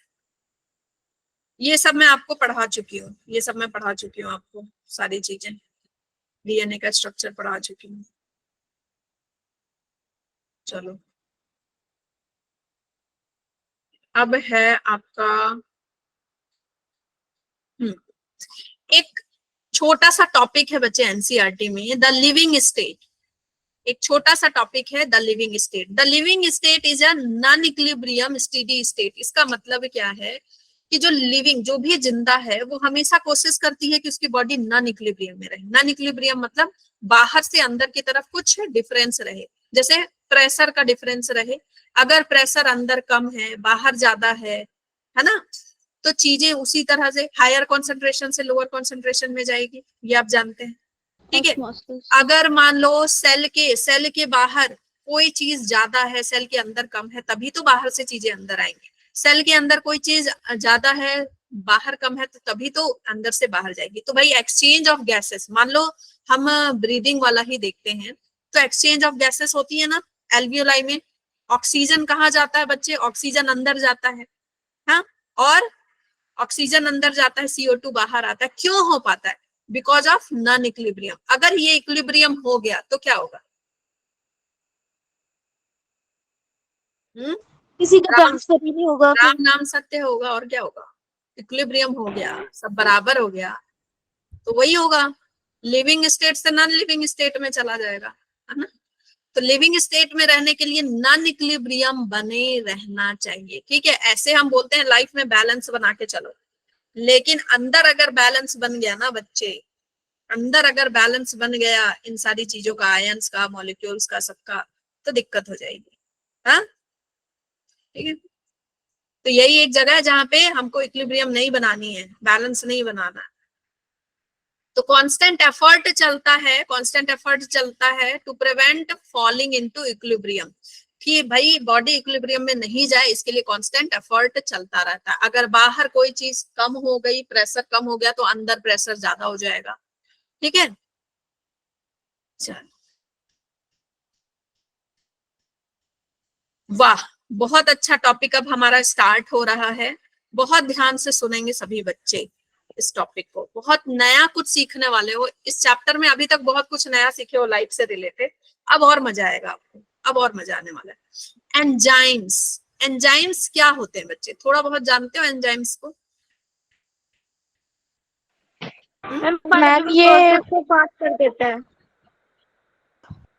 ये सब मैं आपको पढ़ा चुकी हूँ, ये सब मैं पढ़ा चुकी हूँ आपको, सारी चीजें, DNA का स्ट्रक्चर पढ़ा चुकी हूँ। चलो अब है आपका एक छोटा सा टॉपिक है बच्चे NCERT में, द लिविंग स्टेट, एक छोटा सा टॉपिक है the living state. The living state is a non equilibrium steady state. इसका मतलब क्या है कि जो लिविंग, जो भी जिंदा है, वो हमेशा कोशिश करती है कि उसकी बॉडी नॉन इक्विलिब्रियम में रहे। नॉन इक्विलिब्रियम मतलब बाहर से अंदर की तरफ कुछ डिफरेंस रहे, जैसे प्रेशर का डिफरेंस रहे, अगर प्रेशर अंदर कम है बाहर ज्यादा है ना, तो चीजें उसी तरह से हायर कॉन्सेंट्रेशन से लोअर कॉन्सेंट्रेशन में जाएगी, ये आप जानते हैं, ठीक है। अगर मान लो सेल के बाहर कोई चीज ज्यादा है, सेल के अंदर कम है, तभी तो बाहर से चीजें अंदर आएंगी। सेल के अंदर कोई चीज ज्यादा है, बाहर कम है, तो तभी तो अंदर से बाहर जाएगी। तो भाई एक्सचेंज ऑफ गैसेस, मान लो हम ब्रीदिंग वाला ही देखते हैं, तो एक्सचेंज ऑफ गैसेस होती है ना एल्वियोलाई में। ऑक्सीजन कहाँ जाता है बच्चे, ऑक्सीजन अंदर जाता है, हाँ, और ऑक्सीजन अंदर जाता है, CO2 बाहर आता है। क्यों हो पाता है, बिकॉज ऑफ नॉन इक्विलिब्रियम। अगर ये इक्विलिब्रियम हो गया तो क्या होगा, किसी का ट्रांसफर ही नहीं होगा, राम नाम सत्य होगा, और क्या होगा, इक्विलिब्रियम हो गया, सब बराबर हो गया, तो वही होगा, लिविंग स्टेट से नॉन लिविंग स्टेट में चला जाएगा, है ना। तो लिविंग स्टेट में रहने के लिए नॉन इक्विलिब्रियम बने रहना चाहिए, ठीक है। ऐसे हम बोलते हैं लाइफ में बैलेंस बना के चलो, लेकिन अंदर अगर बैलेंस बन गया ना बच्चे, अंदर अगर बैलेंस बन गया इन सारी चीजों का, आयंस का, मॉलिक्यूल्स का, सबका, तो दिक्कत हो जाएगी, हाँ, ठीक है। तो यही एक जगह है जहां पे हमको इक्विलिब्रियम नहीं बनानी है, बैलेंस नहीं बनाना। तो कांस्टेंट एफर्ट चलता है, कांस्टेंट एफर्ट चलता है to prevent falling into equilibrium, कि भाई बॉडी इक्विलिब्रियम में नहीं जाए, इसके लिए कांस्टेंट एफर्ट चलता रहता है। अगर बाहर कोई चीज कम हो गई, प्रेशर कम हो गया, तो अंदर प्रेशर ज्यादा हो जाएगा, ठीक है। चल वाह, बहुत अच्छा टॉपिक अब हमारा स्टार्ट हो रहा है। बहुत ध्यान से सुनेंगे सभी बच्चे इस टॉपिक को, बहुत नया कुछ सीखने वाले हो इस चैप्टर में। अभी तक बहुत कुछ नया सीखे हो लाइफ से रिलेटेड, अब और मजा आएगा आपको, अब और मजा आने वाला है। एंजाइम्स, एंजाइम्स क्या होते हैं बच्चे, थोड़ा बहुत जानते हो एंजाइम्स को? मैम ये को पास कर देता है।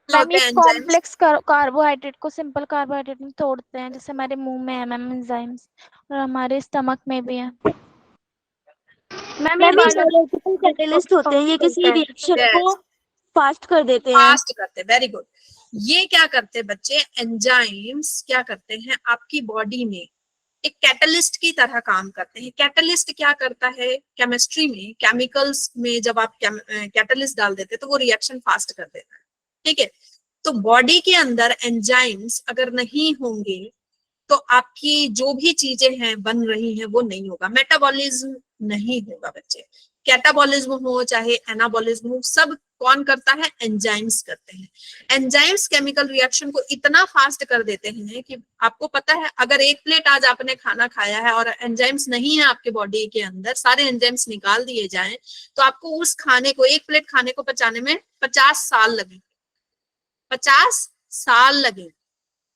क्या मैम होते ये हैं एंजाइम्स? कॉम्प्लेक्स कार्बोहाइड्रेट को सिंपल कार्बोहाइड्रेट में तोड़ते हैं, जैसे हमारे मुंह में है मैम एंजाइम्स, और हमारे स्टमक में भी है। मैम मैम ये बायोलॉजिकल कैटलिस्ट होते हैं, ये किसी रिएक्शन को फास्ट कर देते हैं। फास्ट करते हैं, वेरी गुड। ये क्या करते हैं बच्चे, एंजाइम्स क्या करते हैं आपकी बॉडी में, एक कैटलिस्ट की तरह काम करते हैं। कैटलिस्ट क्या करता है, केमिस्ट्री में, केमिकल्स में जब आप कैटलिस्ट डाल देते हैं तो वो रिएक्शन फास्ट कर देता है, ठीक है। तो बॉडी के अंदर एंजाइम्स अगर नहीं होंगे तो आपकी जो भी चीजें हैं बन रही हैं वो नहीं होगा, मेटाबॉलिज्म नहीं होगा बच्चे। कैटाबॉलिज्म हो चाहे एनाबॉलिज्म हो, सब कौन करता है, एंजाइम्स करते हैं। एंजाइम्स केमिकल रिएक्शन को इतना फास्ट कर देते हैं कि आपको पता है अगर एक प्लेट आज आपने खाना खाया है और एंजाइम्स नहीं है आपके बॉडी के अंदर, सारे एंजाइम्स निकाल दिए जाएं तो आपको उस खाने को, एक प्लेट खाने को पचाने में 50 साल लगेंगे, 50 साल लगेंगे,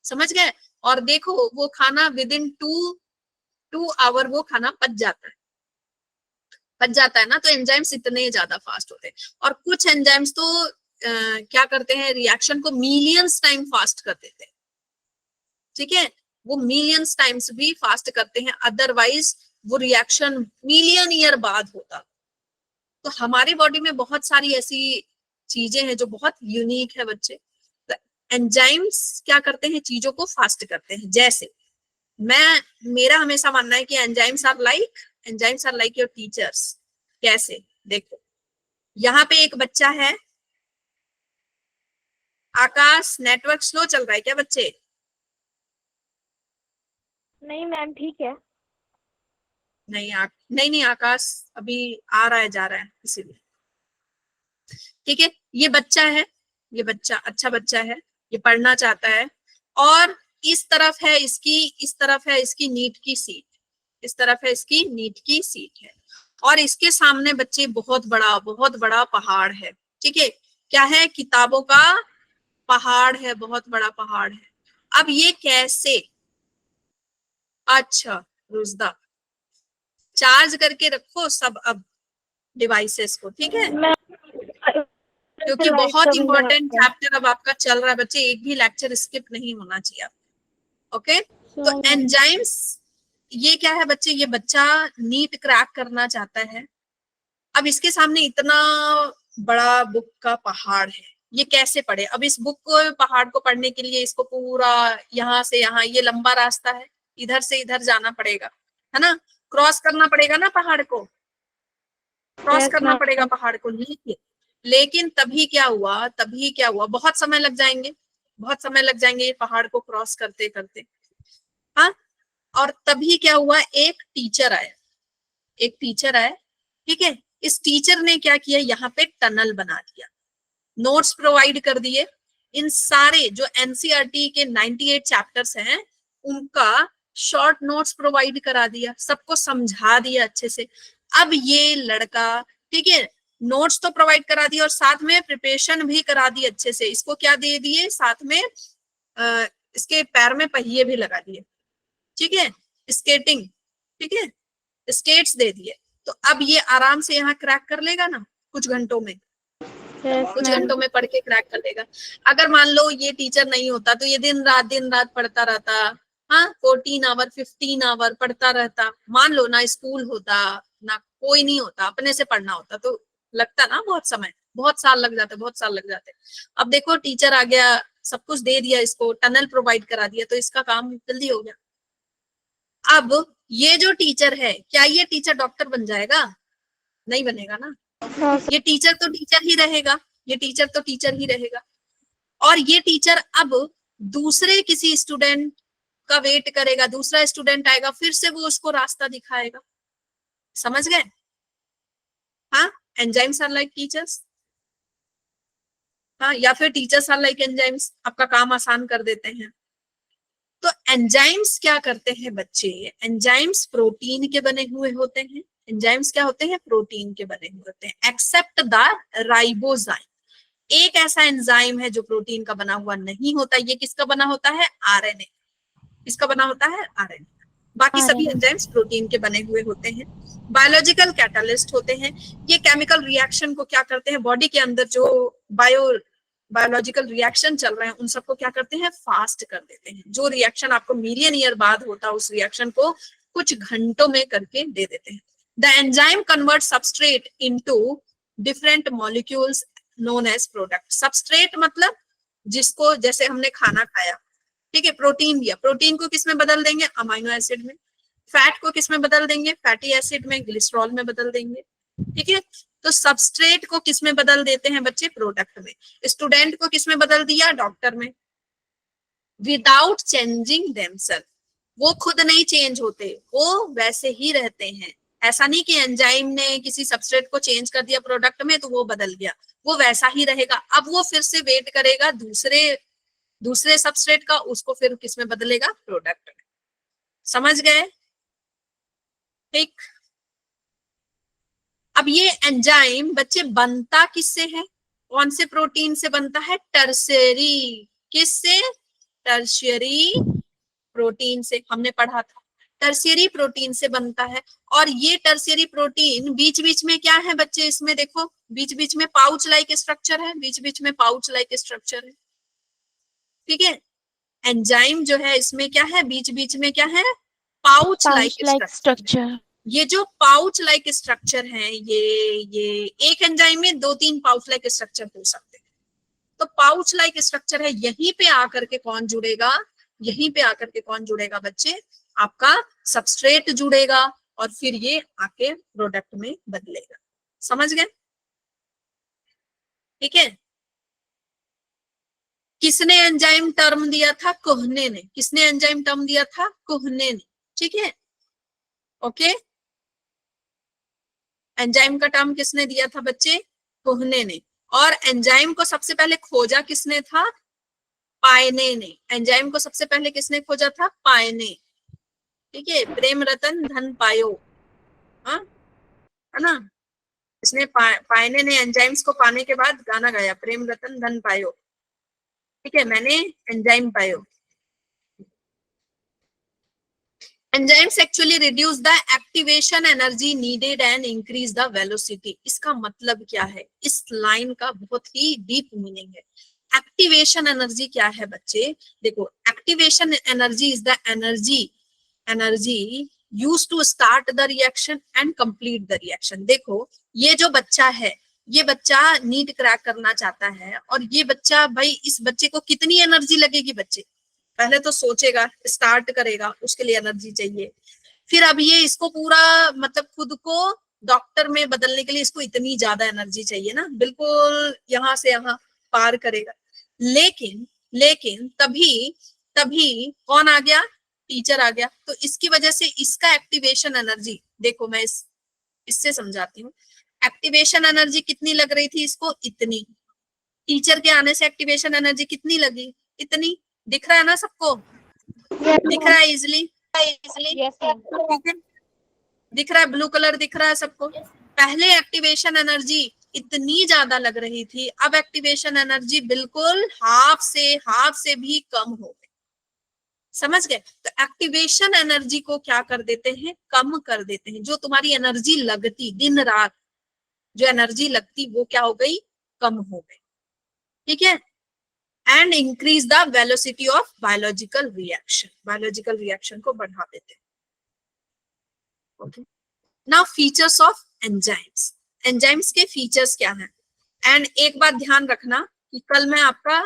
समझ गए। और देखो वो खाना विद इन 2 आवर वो खाना पच जाता है ना। तो एंजाइम्स इतने ज्यादा फास्ट होते हैं। और कुछ एंजाइम्स तो क्या करते हैं, रिएक्शन को मिलियंस टाइम फास्ट कर देते हैं, ठीक है, वो मिलियंस टाइम्स भी फास्ट करते हैं, अदरवाइज वो रिएक्शन मिलियन ईयर बाद होता। तो हमारी बॉडी में बहुत सारी ऐसी चीजें हैं जो बहुत यूनिक है बच्चे। एंजाइम्स क्या करते हैं, चीजों को फास्ट करते हैं। जैसे मेरा हमेशा मानना है कि enzymes are like your teachers. कैसे, देखो यहाँ पे एक बच्चा है, आकाश, नेटवर्क स्लो चल रहा है क्या बच्चे? नहीं मैम ठीक है। नहीं आकाश अभी आ रहा है जा रहा है इसीलिए, ठीक है। ये बच्चा है, ये बच्चा अच्छा बच्चा है, ये पढ़ना चाहता है। और इस तरफ है इसकी नीट की सीट, इस तरफ है इसकी नीट की सीट है। और इसके सामने बच्चे बहुत बड़ा पहाड़ है, ठीक है। क्या है, किताबों का पहाड़ है, बहुत बड़ा पहाड़ है। अब ये कैसे, अच्छा रुजदा चार्ज करके रखो सब अब डिवाइसेस को, ठीक है, क्योंकि बहुत इंपॉर्टेंट चैप्टर अब आपका चल रहा है बच्चे, एक भी लेक्चर स्किप नहीं होना चाहिए। ओके, तो एंजाइम्स ये क्या है बच्चे, ये बच्चा नीट क्रैक करना चाहता है। अब इसके सामने इतना बड़ा बुक का पहाड़ है, ये कैसे पढ़े? अब इस बुक को, पहाड़ को पढ़ने के लिए इसको पूरा यहाँ से यहाँ, ये लंबा रास्ता है, इधर से इधर जाना पड़ेगा, है ना, क्रॉस करना पड़ेगा ना पहाड़ को, क्रॉस करना पड़ेगा पहाड़ को। लेकिन तभी क्या हुआ, बहुत समय लग जाएंगे ये पहाड़ को क्रॉस करते करते, हाँ। और तभी क्या हुआ, एक टीचर आया, ठीक है। इस टीचर ने क्या किया, यहाँ पे टनल बना दिया, नोट्स प्रोवाइड कर दिए। इन सारे जो एनसीईआरटी के 98 चैप्टर्स हैं उनका शॉर्ट नोट्स प्रोवाइड करा दिया, सबको समझा दिया अच्छे से। अब ये लड़का, ठीक है, नोट्स तो प्रोवाइड करा दिया और साथ में प्रिपरेशन भी करा दी अच्छे से। इसको क्या दे दिए, साथ में इसके पैर में पहिए भी लगा दिए, ठीक है, स्केटिंग, ठीक है, स्केट्स दे दिए। तो अब ये आराम से यहाँ क्रैक कर लेगा ना कुछ घंटों में, कुछ घंटों में पढ़ के क्रैक कर लेगा। अगर मान लो ये टीचर नहीं होता तो ये दिन रात पढ़ता रहता, हाँ, 14 आवर 15 आवर पढ़ता रहता। मान लो ना स्कूल होता ना कोई नहीं होता, अपने से पढ़ना होता तो लगता ना बहुत साल लग जाते। अब देखो टीचर आ गया, सब कुछ दे दिया, इसको टनल प्रोवाइड करा दिया, तो इसका काम जल्दी हो गया। अब ये जो टीचर है, क्या ये टीचर डॉक्टर बन जाएगा? नहीं बनेगा ना, ये टीचर तो टीचर ही रहेगा। और ये टीचर अब दूसरे किसी स्टूडेंट का वेट करेगा, दूसरा स्टूडेंट आएगा, फिर से वो उसको रास्ता दिखाएगा, समझ गए? हाँ, एंजाइम्स आर लाइक टीचर्स, हाँ, या फिर टीचर्स आर लाइक एंजाइम्स, आपका काम आसान कर देते हैं। तो एंजाइम्स क्या करते हैं बच्चे, एंजाइम्स प्रोटीन के बने हुए होते हैं। एंजाइम्स क्या होते हैं, प्रोटीन के बने हुए होते हैं, एक्सेप्ट द राइबोजाइम। एक ऐसा एंजाइम है जो प्रोटीन का बना हुआ नहीं होता, ये किसका बना होता है, आरएनए। किसका बना होता है, आरएनए। बाकी सभी एंजाइम्स प्रोटीन के बने हुए होते हैं। बायोलॉजिकल कैटलिस्ट होते हैं, ये केमिकल रिएक्शन को क्या करते हैं, बॉडी के अंदर जो बायोलॉजिकल रिएक्शन चल रहे हैं उन सबको क्या करते हैं, फास्ट कर देते हैं। जो रिएक्शन आपको मिलियन ईयर बाद होता, उस रिएक्शन को कुछ घंटों में करके दे देते हैं। The enzyme convert substrate into different molecules known as product. Substrate मतलब जिसको, जैसे हमने खाना खाया, ठीक है, प्रोटीन दिया, प्रोटीन को किस में बदल देंगे, अमाइनो एसिड में। फैट को किस में बदल देंगे, फैटी एसिड में, ग्लिसरॉल में बदल देंगे। ठीक है, तो सबस्ट्रेट को किस में बदल देते हैं बच्चे, प्रोडक्ट में। स्टूडेंट को किस में बदल दिया, डॉक्टर में। विदाउट चेंजिंग देमसेल्फ, वो खुद नहीं चेंज होते, वो वैसे ही रहते हैं। ऐसा नहीं कि एंजाइम ने किसी सबस्ट्रेट को चेंज कर दिया प्रोडक्ट में तो वो बदल गया, वो वैसा ही रहेगा। अब वो फिर से वेट करेगा दूसरे सबस्ट्रेट का, उसको फिर किस में बदलेगा, प्रोडक्ट में। समझ गए? ठीक। अब ये एंजाइम बच्चे बनता किससे है, कौन से प्रोटीन से बनता है, टर्शियरी। किससे, टर्शियरी प्रोटीन से, हमने पढ़ा था टर्शियरी प्रोटीन से बनता है। और ये टर्शियरी प्रोटीन बीच बीच में क्या है बच्चे, इसमें देखो बीच बीच में पाउच लाइक स्ट्रक्चर है, बीच बीच में पाउच लाइक स्ट्रक्चर है। ठीक है, एंजाइम जो है इसमें क्या है, बीच बीच में क्या है, पाउच लाइक स्ट्रक्चर। ये जो पाउच लाइक स्ट्रक्चर है, ये एक एंजाइम में 2-3 पाउच लाइक स्ट्रक्चर हो सकते हैं। तो पाउच लाइक स्ट्रक्चर है, यहीं पे आकर के कौन जुड़ेगा, यहीं पे आकर के कौन जुड़ेगा बच्चे, आपका सबस्ट्रेट जुड़ेगा और फिर ये आके प्रोडक्ट में बदलेगा। समझ गए? ठीक है। किसने एंजाइम टर्म दिया था, कोहने ने। किसने एंजाइम टर्म दिया था, कोहने ने। ठीक है, ओके। एंजाइम का टर्म किसने दिया था बच्चे, कोहने ने। और एंजाइम को सबसे पहले खोजा किसने था, पायने ने। एंजाइम को सबसे पहले किसने खोजा था, पायने। ठीक है, प्रेम रतन धन पायो, हाँ है ना। इसने पायने ने एंजाइम्स को पाने के बाद गाना गाया, प्रेम रतन धन पायो। ठीक है, मैंने एंजाइम पायो। Enzymes actually reduce the activation energy needed and increase the velocity. इसका मतलब क्या है, इस लाइन का बहुत ही डीप मीनिंग है। एक्टिवेशन एनर्जी क्या है बच्चे, देखो activation energy is the energy use to start the reaction and complete the reaction. देखो ये जो बच्चा है, ये बच्चा नीट क्रैक करना चाहता है, और ये बच्चा, भाई इस बच्चे को कितनी एनर्जी लगेगी, बच्चे पहले तो सोचेगा, स्टार्ट करेगा, उसके लिए एनर्जी चाहिए। फिर अब ये इसको पूरा मतलब खुद को डॉक्टर में बदलने के लिए इसको इतनी ज्यादा एनर्जी चाहिए ना, बिल्कुल यहाँ से यहाँ पार करेगा। लेकिन तभी कौन आ गया, टीचर आ गया। तो इसकी वजह से इसका एक्टिवेशन एनर्जी, देखो मैं इससे समझाती हूँ। एक्टिवेशन एनर्जी कितनी लग रही थी इसको, इतनी। टीचर के आने से एक्टिवेशन एनर्जी कितनी लगी, इतनी। दिख रहा है ना सबको, दिख रहा है इजिली, दिख रहा है, ब्लू कलर दिख रहा है सबको। पहले एक्टिवेशन एनर्जी इतनी ज्यादा लग रही थी, अब एक्टिवेशन एनर्जी बिल्कुल हाफ से भी कम हो गई। समझ गए? तो एक्टिवेशन एनर्जी को क्या कर देते हैं, कम कर देते हैं। जो तुम्हारी एनर्जी लगती दिन रात, जो एनर्जी लगती वो क्या हो गई, कम हो गई। ठीक है, and increase the velocity of biological reaction, biological reaction को बढ़ा देते हैं। Okay, now features of enzymes. Enzymes के फीचर्स क्या हैं? एंड एक बात ध्यान रखना कि कल मैं आपका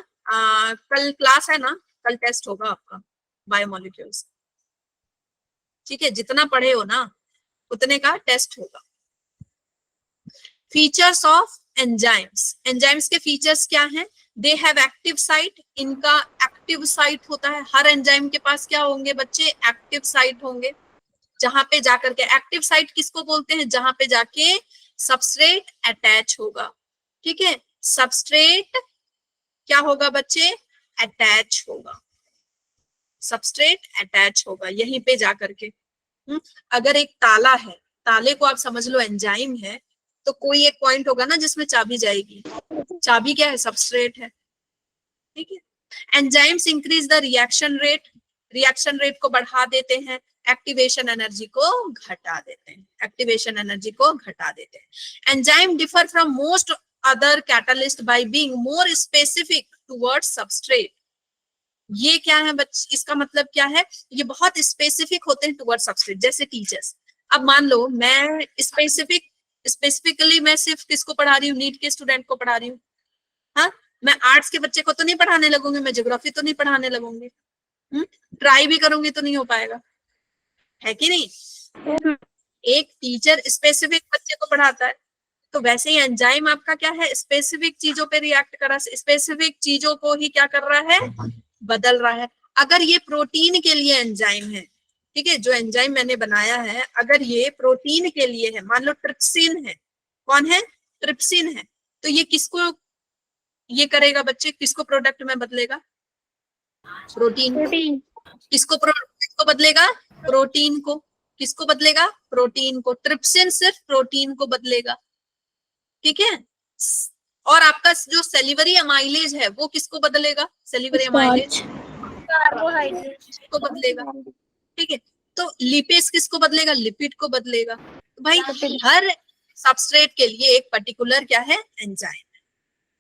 कल क्लास है ना, कल टेस्ट होगा आपका बायोमोलिक्यूल्स। ठीक है, जितना पढ़े हो ना उतने का टेस्ट होगा। Features of enzymes. एंजाइम्स के फीचर्स क्या हैं? दे हैव एक्टिव साइट, इनका एक्टिव साइट होता है। हर एंजाइम के पास क्या होंगे बच्चे, एक्टिव साइट होंगे, जहां पे जाकर के, एक्टिव साइट किसको बोलते हैं, जहां पे जाके सबस्ट्रेट अटैच होगा। ठीक है, सबस्ट्रेट क्या होगा बच्चे, अटैच होगा, सबस्ट्रेट अटैच होगा यहीं पे जाकर के। अगर एक ताला है, ताले को आप समझ लो एंजाइम है, तो कोई एक पॉइंट होगा ना जिसमें चाबी जाएगी। चाबी क्या है, सबस्ट्रेट है। ठीक है, enzymes increase the reaction rate, reaction rate को बढ़ा देते हैं, एक्टिवेशन एनर्जी को घटा देते हैं, एक्टिवेशन एनर्जी को घटा देते हैं। Enzyme differ from most other catalyst by being more specific towards substrate. ये क्या है बच्चे, इसका मतलब क्या है, ये बहुत स्पेसिफिक होते हैं टुवर्ड्स सबस्ट्रेट। जैसे टीचर्स, अब मान लो मैं स्पेसिफिकली मैं सिर्फ किसको पढ़ा रही हूँ, नीट के स्टूडेंट को पढ़ा रही हूँ। हाँ, मैं आर्ट्स के बच्चे को तो नहीं पढ़ाने लगूंगी, मैं ज्योग्राफी तो नहीं पढ़ाने लगूंगी, ट्राई भी करूंगी तो नहीं हो पाएगा। है कि नहीं? एक टीचर स्पेसिफिक बच्चे को पढ़ाता है, तो वैसे ही एंजाइम आपका क्या है, स्पेसिफिक चीजों पे रिएक्ट कर रहा है, स्पेसिफिक चीजों को ही क्या कर रहा है, बदल रहा है। अगर ये प्रोटीन के लिए एंजाइम है, ठीक है, जो एंजाइम मैंने बनाया है, अगर ये प्रोटीन के लिए है, मान लो ट्रिप्सिन है, कौन है, ट्रिप्सिन है, तो ये किसको ये करेगा बच्चे, किसको प्रोडक्ट में बदलेगा, प्रोटीन को। किसको बदलेगा, प्रोटीन को। किसको बदलेगा, प्रोटीन को। ट्रिप्सिन सिर्फ प्रोटीन को बदलेगा, ठीक है। और आपका जो सेलिवरी अमाइलेज है वो किसको बदलेगा, सेलिवरी अमाइलेज कार्बोहाइड्रेट को बदलेगा, ठीक है। तो लिपेज किसको बदलेगा, लिपिड को बदलेगा। तो भाई हर सबस्ट्रेट के लिए एक पर्टिकुलर क्या है, enzyme.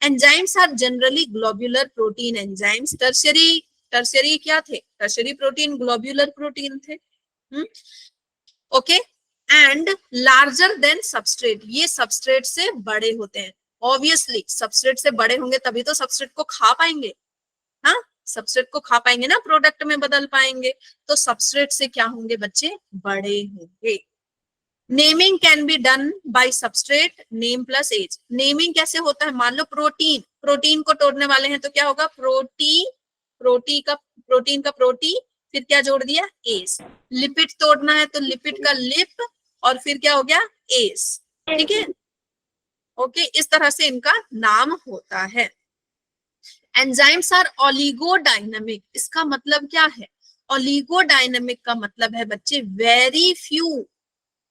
Enzymes are generally globular protein enzymes. Tertiary क्या थे, टर्शियरी प्रोटीन ग्लोब्यूलर प्रोटीन थे, okay. And larger than substrate, ये सबस्ट्रेट से बड़े होते हैं। ऑब्वियसली सबस्ट्रेट से बड़े होंगे तभी तो सबस्ट्रेट को खा पाएंगे, हाँ, सबस्ट्रेट को खा पाएंगे ना, प्रोडक्ट में बदल पाएंगे। तो सबस्ट्रेट से क्या होंगे बच्चे, बड़े होंगे। Naming can be done by substrate name plus ase. Naming कैसे होता है, मान लो प्रोटीन को तोड़ने वाले हैं तो क्या होगा, प्रोटीन का प्रोटी, फिर क्या जोड़ दिया, एस। लिपिड तोड़ना है तो लिपिड का लिप, और फिर क्या हो गया, एस, ठीक है, ओके। इस तरह से इनका नाम होता है। Enzymes are oligodynamic. इसका मतलब क्या है, ओलिगोडायनेमिक का मतलब है बच्चे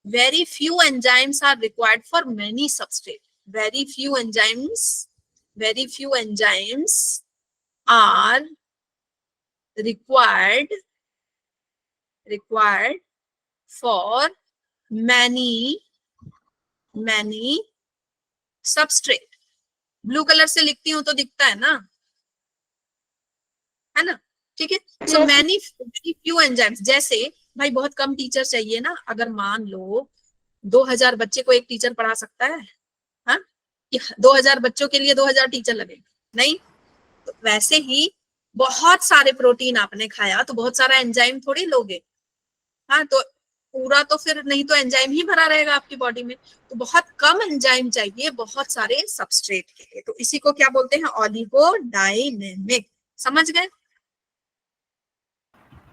very few enzymes are required for many substrate. Very few enzymes are required for many substrate. Blue colour से लिखती हूं तो दिखता है ना, है ना, ठीक है। सो मैनी फ्यू एंजाइम्स, जैसे भाई बहुत कम टीचर चाहिए ना, अगर मान लो 2000 बच्चे को एक टीचर पढ़ा सकता है, हाँ, 2000 बच्चों के लिए 2000 टीचर लगेंगे, नहीं। तो वैसे ही बहुत सारे प्रोटीन आपने खाया तो बहुत सारा एंजाइम थोड़ी लोगे, हाँ, तो पूरा तो फिर नहीं तो एंजाइम ही भरा रहेगा आपकी बॉडी में। तो बहुत कम एंजाइम चाहिए बहुत सारे सबस्ट्रेट के लिए, तो इसी को क्या बोलते हैं, ओलिगोडायनेमिक। समझ गए,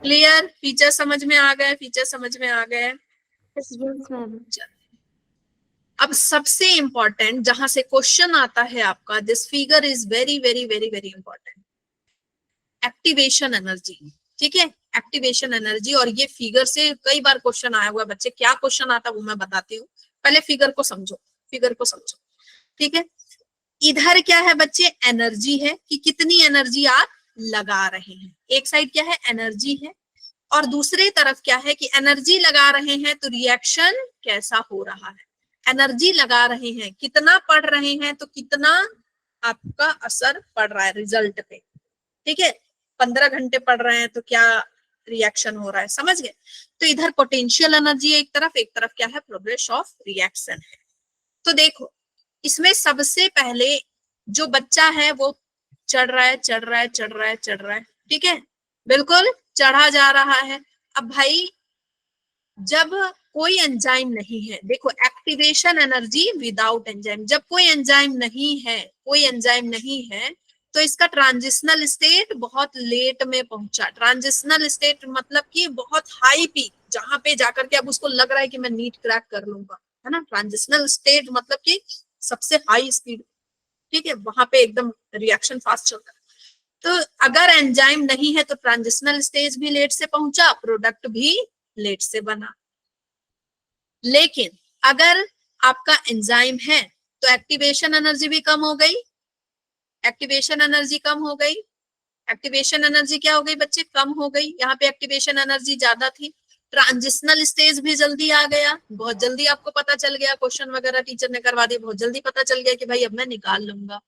क्लियर, फीचर समझ में आ गए, फीचर समझ में आ गए। अब सबसे इंपॉर्टेंट जहां से क्वेश्चन आता है आपका, this figure is very very very very important, activation energy, ठीक है, एक्टिवेशन एनर्जी। और ये फिगर से कई बार क्वेश्चन आया हुआ है बच्चे, क्या क्वेश्चन आता है वो मैं बताती हूँ, पहले फिगर को समझो, ठीक है। इधर क्या है बच्चे, एनर्जी है, कि कितनी एनर्जी आप लगा रहे हैं। एक साइड क्या है, एनर्जी है, और दूसरी तरफ क्या है कि एनर्जी लगा रहे हैं तो रिएक्शन कैसा हो रहा है। एनर्जी लगा रहे हैं, कितना पढ़ रहे हैं तो कितना आपका असर पड़ रहा है रिजल्ट पे, ठीक है। 15 घंटे पढ़ रहे हैं तो क्या रिएक्शन हो रहा है, समझ गए। तो इधर पोटेंशियल एनर्जी एक तरफ क्या है, प्रोग्रेस ऑफ रिएक्शन है। तो देखो इसमें सबसे पहले जो बच्चा है वो चढ़ रहा है, ठीक है, बिल्कुल चढ़ा जा रहा है। अब भाई जब कोई एंजाइम नहीं है, देखो एक्टिवेशन एनर्जी विदाउट एंजाइम, जब कोई एंजाइम नहीं है तो इसका ट्रांजिशनल स्टेट बहुत लेट में पहुंचा। ट्रांजिशनल स्टेट मतलब कि बहुत हाई पीक, जहां पे जाकर के अब उसको लग रहा है कि मैं नीट क्रैक कर लूंगा, है ना। ट्रांजिशनल स्टेट मतलब कि सबसे हाई स्पीड, ठीक है, वहां पे एकदम रिएक्शन फास्ट चलता है। तो अगर एंजाइम नहीं है तो ट्रांजिशनल स्टेज भी लेट से पहुंचा, प्रोडक्ट भी लेट से बना। लेकिन अगर आपका एंजाइम है तो एक्टिवेशन एनर्जी भी कम हो गई, एक्टिवेशन एनर्जी क्या हो गई बच्चे, कम हो गई। यहाँ पे एक्टिवेशन एनर्जी ज्यादा थी, ट्रांजिशनल स्टेज भी जल्दी आ गया, बहुत जल्दी आपको पता चल गया, क्वेश्चन वगैरह टीचर ने करवा दिया, बहुत जल्दी पता चल गया कि भाई अब मैं निकाल लूंगा,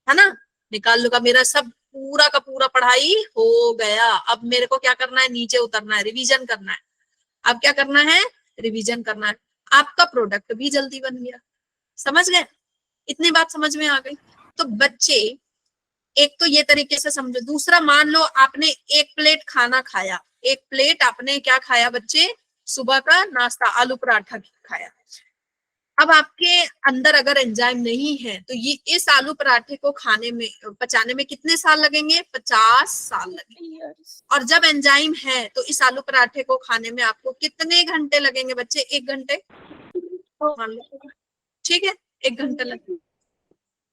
है ना, निकाल लूंगा, मेरा सब पूरा का पूरा पढ़ाई हो गया। अब मेरे को क्या करना है, नीचे उतरना है, रिवीजन करना है। अब क्या करना है, रिवीजन करना है। आपका प्रोडक्ट भी जल्दी बन गया, समझ गए, इतनी बात समझ में आ गई। तो बच्चे एक तो ये तरीके से समझो। दूसरा, मान लो आपने एक प्लेट खाना खाया, एक प्लेट आपने क्या खाया बच्चे, सुबह का नाश्ता आलू पराठा खाया। अब आपके अंदर अगर एंजाइम नहीं है तो ये इस आलू पराठे को खाने में पचाने में कितने साल लगेंगे? 50 साल लगेंगे। और जब एंजाइम है तो इस आलू पराठे को खाने में आपको कितने घंटे लगेंगे बच्चे? 1 घंटे मान लो, ठीक है, 1 घंटे लगेगा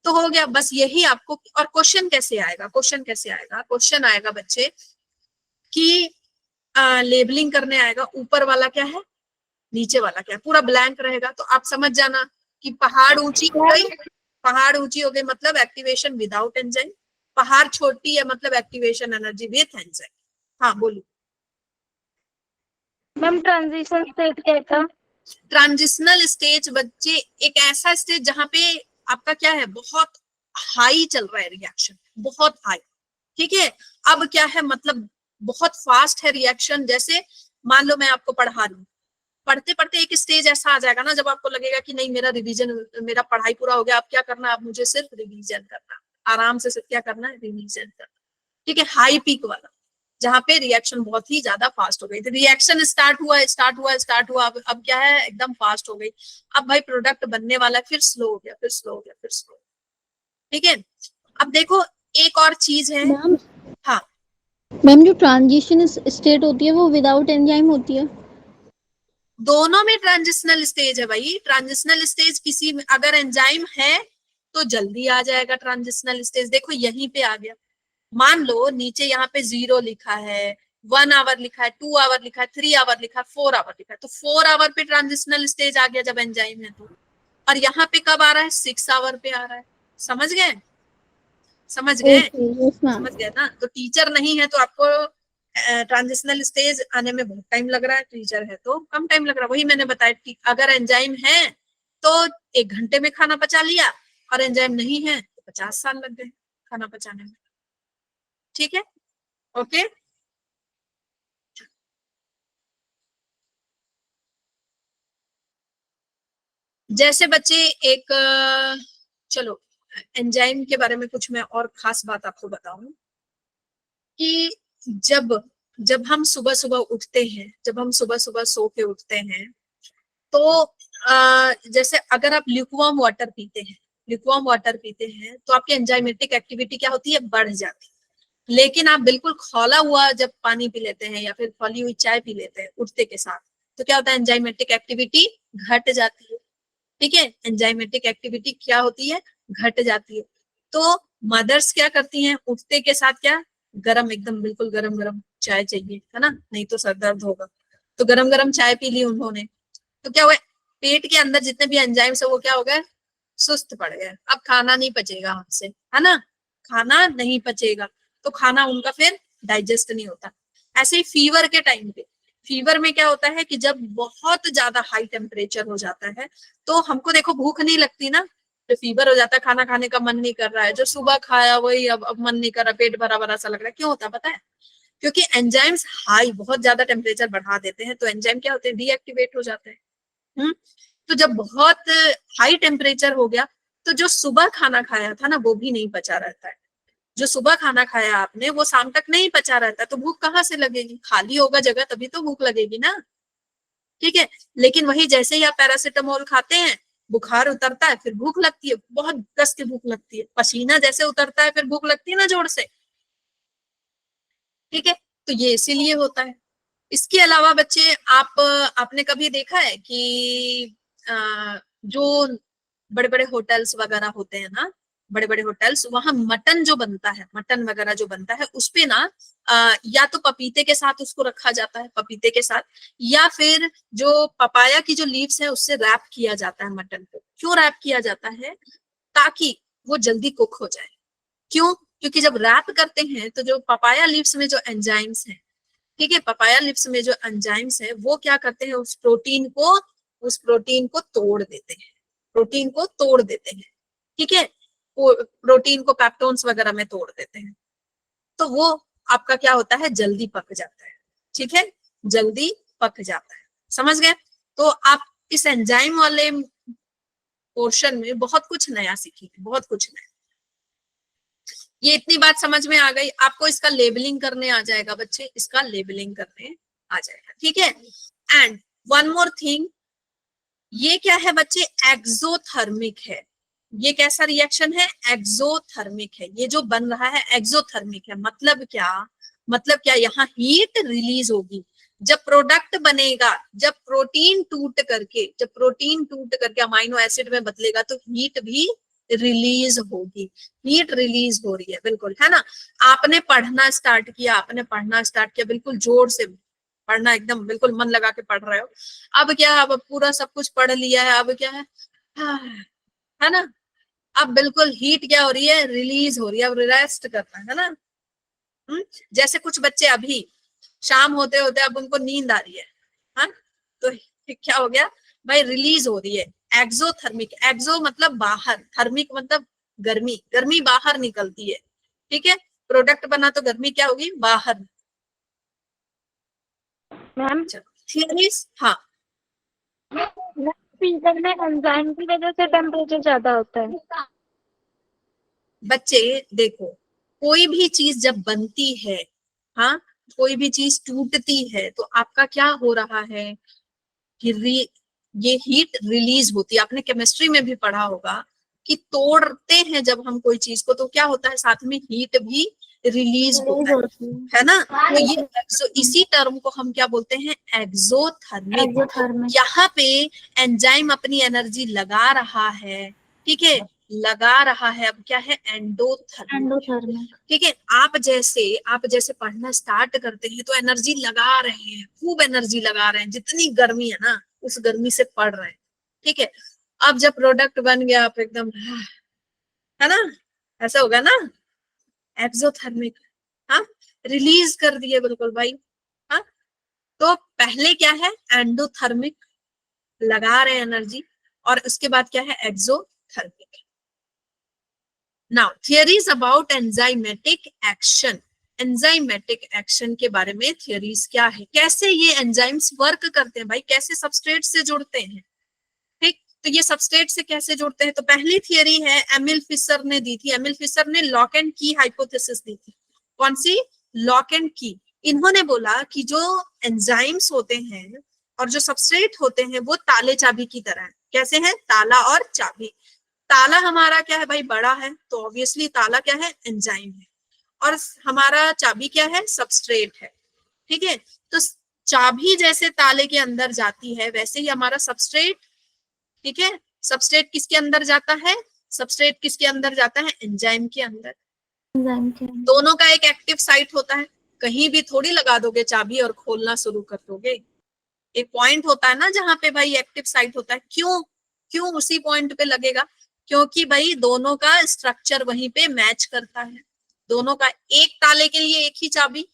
तो हो गया। बस यही आपको। और क्वेश्चन कैसे आएगा? क्वेश्चन कैसे आएगा? क्वेश्चन आएगा बच्चे कि लेबलिंग करने आएगा, ऊपर वाला क्या है, नीचे वाला क्या है, पूरा ब्लैंक रहेगा। तो आप समझ जाना कि पहाड़ ऊंची हो गई, पहाड़ ऊंची हो गई मतलब एक्टिवेशन विदाउट एंजाइम, पहाड़ छोटी है मतलब एक्टिवेशन एनर्जी विथ एंजाइम। हाँ बोलो। मैम ट्रांजिशन स्टेट क्या था? ट्रांजिशनल स्टेज बच्चे एक ऐसा स्टेज जहां पे आपका क्या है, बहुत हाई चल रहा है रिएक्शन, बहुत हाई, ठीक है। अब क्या है, मतलब बहुत फास्ट है रिएक्शन। जैसे मान लो मैं आपको पढ़ा रही हूँ, पढ़ते पढ़ते एक स्टेज ऐसा आ जाएगा ना जब आपको लगेगा कि नहीं मेरा रिवीजन, मेरा पढ़ाई पूरा हो गया, अब क्या करना है, अब मुझे सिर्फ रिवीजन करना, आराम से सिर्फ क्या करना है, रिवीजन करना, ठीक है। हाई पीक वाला जहाँ पे रिएक्शन बहुत ही ज्यादा फास्ट हो गई, तो रिएक्शन स्टार्ट हुआ, अब क्या है, एकदम फास्ट हो गई। अब भाई प्रोडक्ट बनने वाला है, फिर स्लो हो गया, फिर स्लो हो गया, फिर स्लो, ठीक है। अब देखो एक और चीज है। मैम हाँ मैम जो ट्रांजिशन स्टेट होती है वो विदाउट एंजाइम होती है? दोनों में ट्रांजिशनल स्टेज है भाई। ट्रांजिशनल स्टेज किसी में अगर एंजाइम है तो जल्दी आ जाएगा ट्रांजिशनल स्टेज। देखो यहीं पे आ गया, मान लो नीचे यहाँ पे 0 लिखा है, 1 आवर लिखा है, 2 आवर लिखा है, 3 आवर लिखा है, 4 आवर लिखा है, तो 4 आवर पे ट्रांजिशनल स्टेज आ गया जब एंजाइम है तो। और यहाँ पे कब आ रहा है, 6 आवर पे आ रहा है। समझ गए? समझ गए? समझ गए ना? तो टीचर नहीं है तो आपको ट्रांजिशनल स्टेज आने में बहुत टाइम लग रहा है, टीचर है तो कम टाइम लग रहा है। वही मैंने बताया कि अगर एंजाइम है तो 1 घंटे में खाना पचा लिया, और एंजाइम नहीं है तो 50 साल लग गए खाना पचाने में, ठीक है। ओके, जैसे बच्चे एक चलो एंजाइम के बारे में कुछ मैं और खास बात आपको बताऊं कि जब जब हम सुबह सुबह उठते हैं, जब हम सुबह सुबह सो के उठते हैं तो जैसे अगर आप ल्यूकवार्म वाटर पीते हैं, ल्यूकवार्म वाटर पीते हैं तो आपकी एंजाइमेटिक एक्टिविटी क्या होती है, बढ़ जाती है। लेकिन आप बिल्कुल खौला हुआ जब पानी पी लेते हैं या फिर खौली हुई चाय पी लेते हैं उठते के साथ, तो क्या होता है, एंजाइमेटिक एक्टिविटी घट जाती है, ठीक है। एंजाइमेटिक एक्टिविटी क्या होती है, घट जाती है। तो मदर्स क्या करती हैं, उठते के साथ क्या, गरम, एकदम बिल्कुल गरम गरम चाय चाहिए, है ना, नहीं तो सर दर्द होगा। तो गरम गरम चाय पी ली उन्होंने, तो क्या हुआ, पेट के अंदर जितने भी एंजाइम्स है वो क्या हो गए, सुस्त पड़ गए। अब खाना नहीं पचेगा हमसे, है ना, खाना नहीं पचेगा, तो खाना उनका फिर डाइजेस्ट नहीं होता। ऐसे ही फीवर के टाइम पे, फीवर में क्या होता है कि जब बहुत ज्यादा हाई टेम्परेचर हो जाता है तो हमको देखो भूख नहीं लगती ना, तो फीवर हो जाता है, खाना खाने का मन नहीं कर रहा है, जो सुबह खाया वही अब मन नहीं कर रहा, पेट भरा भरा सा लग रहा है। क्यों होता है पता है, क्योंकि एंजाइम्स हाई, बहुत ज्यादा टेम्परेचर बढ़ा देते हैं, तो एंजाइम क्या होते हैं, डीएक्टिवेट हो जाते हैं। तो जब बहुत हाई टेम्परेचर हो गया तो जो सुबह खाना खाया था ना वो भी नहीं पचा रहता है, जो सुबह खाना खाया आपने वो शाम तक नहीं पचा रहता है, तो भूख कहाँ से लगेगी, खाली होगा जगह तभी तो भूख लगेगी ना, ठीक है। लेकिन वही जैसे ही आप पैरासीटामोल खाते हैं, बुखार उतरता है, फिर भूख लगती है, बहुत कस की भूख लगती है, पसीना जैसे उतरता है फिर भूख लगती है ना जोर से, ठीक है। तो ये इसीलिए होता है। इसके अलावा बच्चे आपने कभी देखा है कि जो बड़े बड़े होटल्स वगैरह होते हैं ना, बड़े बड़े होटल्स, वहां मटन जो बनता है, मटन वगैरह जो बनता है उसपे ना या तो पपीते के साथ उसको रखा जाता है, पपीते के साथ, या फिर जो पपाया की जो लीव्स है उससे रैप किया जाता है मटन को। क्यों रैप किया जाता है, ताकि वो जल्दी कुक हो जाए। क्यों, क्योंकि जब रैप करते हैं तो जो पपाया लीव्स में जो एंजाइम्स हैं, ठीक है, पपाया लिप्स में जो एंजाइम्स है वो क्या करते हैं, उस प्रोटीन को तोड़ देते हैं, प्रोटीन को तोड़ देते हैं, ठीक है, प्रोटीन को पेप्टोन्स वगैरह में तोड़ देते हैं, तो वो आपका क्या होता है, जल्दी पक जाता है, ठीक है, जल्दी पक जाता है। समझ गए? तो आप इस एंजाइम वाले पोर्शन में बहुत कुछ नया सीखेंगे, बहुत कुछ नया। ये इतनी बात समझ में आ गई आपको, इसका लेबलिंग करने आ जाएगा बच्चे, इसका लेबलिंग करने आ जाएगा, ठीक है। एंड वन मोर थिंग, ये क्या है बच्चे, एक्सोथर्मिक है। ये कैसा रिएक्शन है, एक्सोथर्मिक है। ये जो बन रहा है एक्सोथर्मिक है। मतलब क्या, यहाँ हीट रिलीज होगी। जब प्रोडक्ट बनेगा, जब प्रोटीन टूट करके अमाइनो एसिड में बदलेगा तो हीट भी रिलीज होगी। हीट रिलीज हो रही है, बिल्कुल, है ना। आपने पढ़ना स्टार्ट किया, बिल्कुल जोर से पढ़ना, एकदम बिल्कुल मन लगा के पढ़ रहे हो। अब क्या, अब पूरा सब कुछ पढ़ लिया है, अब क्या है, है ना। अब बिल्कुल हीट क्या हो रही है, रिलीज हो रही है। अब रेस्ट करना है ना। जैसे कुछ बच्चे अभी शाम होते होते अब उनको नींद आ रही है, हाँ, तो क्या हो गया भाई, रिलीज हो रही है। एक्सोथर्मिक, एक्सो मतलब बाहर, थर्मिक मतलब गर्मी, गर्मी बाहर निकलती है, ठीक है। प्रोडक्ट बना तो गर्मी क्या होगी, बाहर। मैम थियरीज, हाँ फ्रीजर में एंजाइम की वजह से टेम्परेचर ज्यादा होता है। बच्चे देखो, कोई भी चीज जब बनती है, हाँ, कोई भी चीज टूटती है तो आपका क्या हो रहा है कि ये हीट रिलीज होती है। आपने केमिस्ट्री में भी पढ़ा होगा कि तोड़ते हैं जब हम कोई चीज को तो क्या होता है, साथ में हीट भी रिलीज होता है ना। तो ये इसी टर्म को हम क्या बोलते हैं, एक्सोथर्मिक। यहाँ पे एंजाइम अपनी एनर्जी लगा रहा है, ठीक है, लगा रहा है। अब क्या है, एंडोथर्मिक, ठीक है। आप जैसे पढ़ना स्टार्ट करते हैं तो एनर्जी लगा रहे हैं, खूब एनर्जी लगा रहे हैं, जितनी गर्मी है ना उस गर्मी से पढ़ रहे हैं, ठीक है। अब जब प्रोडक्ट बन गया आप एकदम, है ना, ऐसा होगा ना, एक्सोथर्मिक, हाँ, रिलीज कर दिए बिल्कुल भाई, हाँ। तो पहले क्या है, एंडोथर्मिक, लगा रहे एनर्जी, और उसके बाद क्या है, exothermic. Now theories about enzymatic action. Enzymatic action के बारे में थियरीज क्या है, कैसे ये एंजाइम्स वर्क करते हैं भाई, कैसे सबस्ट्रेट से जुड़ते हैं, ठीक। तो ये सबस्ट्रेट से कैसे जुड़ते हैं, तो पहली थियरी है एमिल फिशर ने दी थी। एमिल फिशर ने लॉक एंड की हाइपोथेसिस दी थी। कौन सी, लॉक एंड की। इन्होंने बोला कि जो एंजाइम्स होते हैं और जो सबस्ट्रेट होते हैं वो ताले चाबी की तरह है। कैसे हैं, ताला और चाबी। ताला हमारा क्या है भाई, बड़ा है, तो ऑब्वियसली ताला क्या है, एंजाइम है, और हमारा चाबी क्या है, सबस्ट्रेट है, ठीक है। तो चाबी जैसे ताले के अंदर जाती है वैसे ही हमारा सबस्ट्रेट, ठीक है। सबस्ट्रेट किसके अंदर जाता है, सबस्ट्रेट किसके अंदर जाता है, एंजाइम के अंदर। दोनों का एक एक्टिव साइट होता है, कहीं भी थोड़ी लगा दोगे चाबी और खोलना शुरू कर दोगे। एक पॉइंट होता है ना जहां पे भाई एक्टिव साइट होता है। क्यों उसी पॉइंट पे लगेगा, क्योंकि भाई दोनों का स्ट्रक्चर वहीं पे मैच करता है। दोनों का, एक ताले के लिए एक ही चाबी,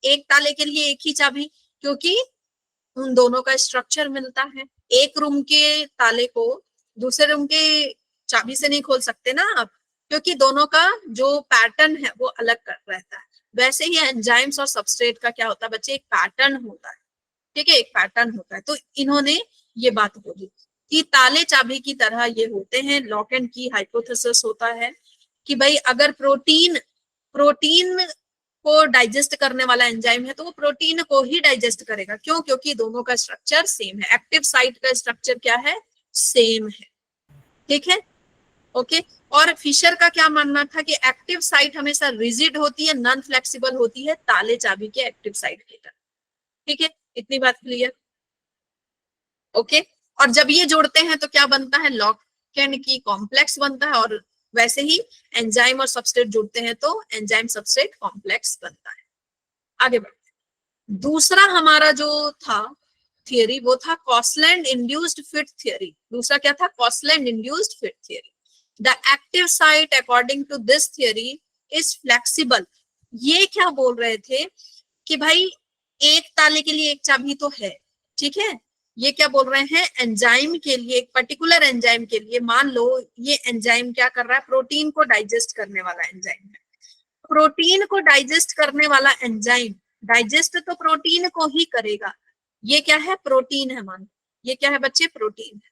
एक ताले के लिए एक ही चाबी, क्योंकि उन दोनों का स्ट्रक्चर मिलता है। एक रूम के ताले को दूसरे रूम के चाबी से नहीं खोल सकते ना आप, क्योंकि दोनों का जो पैटर्न है वो अलग कर रहता है। वैसे ही एंजाइम्स और सबस्ट्रेट का क्या होता है बच्चे, एक पैटर्न होता है, ठीक है, एक पैटर्न होता है। तो इन्होंने ये बात बोली कि ताले चाबी की तरह ये होते हैं। लॉक एंड की हाइपोथेसिस होता है कि भाई अगर प्रोटीन को डाइजेस्ट करने वाला एंजाइम है तो वो प्रोटीन को ही डाइजेस्ट करेगा। क्यों, क्योंकि दोनों का स्ट्रक्चर सेम है। एक्टिव साइट का स्ट्रक्चर क्या है, सेम है, ठीक है, ओके। और फिशर का क्या मानना था कि एक्टिव साइट हमेशा रिजिड होती है, नॉन फ्लेक्सिबल होती है, ताले चाबी के एक्टिव साइट की तरह, ठीक है। इतनी बात क्लियर, ओके। और जब ये जोड़ते हैं तो क्या बनता है, लॉक एंड की कॉम्प्लेक्स बनता है, और वैसे ही एंजाइम और सबस्ट्रेट जुड़ते हैं तो एंजाइम सबस्ट्रेट कॉम्प्लेक्स बनता है। आगे बढ़ते हैं। दूसरा हमारा जो था थियरी वो था कॉसलैंड इंड्यूस्ड फिट थियरी। दूसरा क्या था, Koshland induced fit theory. The active site according to this theory is flexible. ये क्या बोल रहे थे कि भाई एक ताले के लिए एक चाबी तो है, ठीक है। ये क्या बोल रहे हैं, एंजाइम के लिए, एक पर्टिकुलर एंजाइम के लिए, मान लो ये एंजाइम क्या कर रहा है, प्रोटीन को डाइजेस्ट करने वाला एंजाइम है। प्रोटीन को डाइजेस्ट करने वाला एंजाइम डाइजेस्ट तो प्रोटीन को ही करेगा। ये क्या है, प्रोटीन है, मान ये क्या है बच्चे, प्रोटीन है।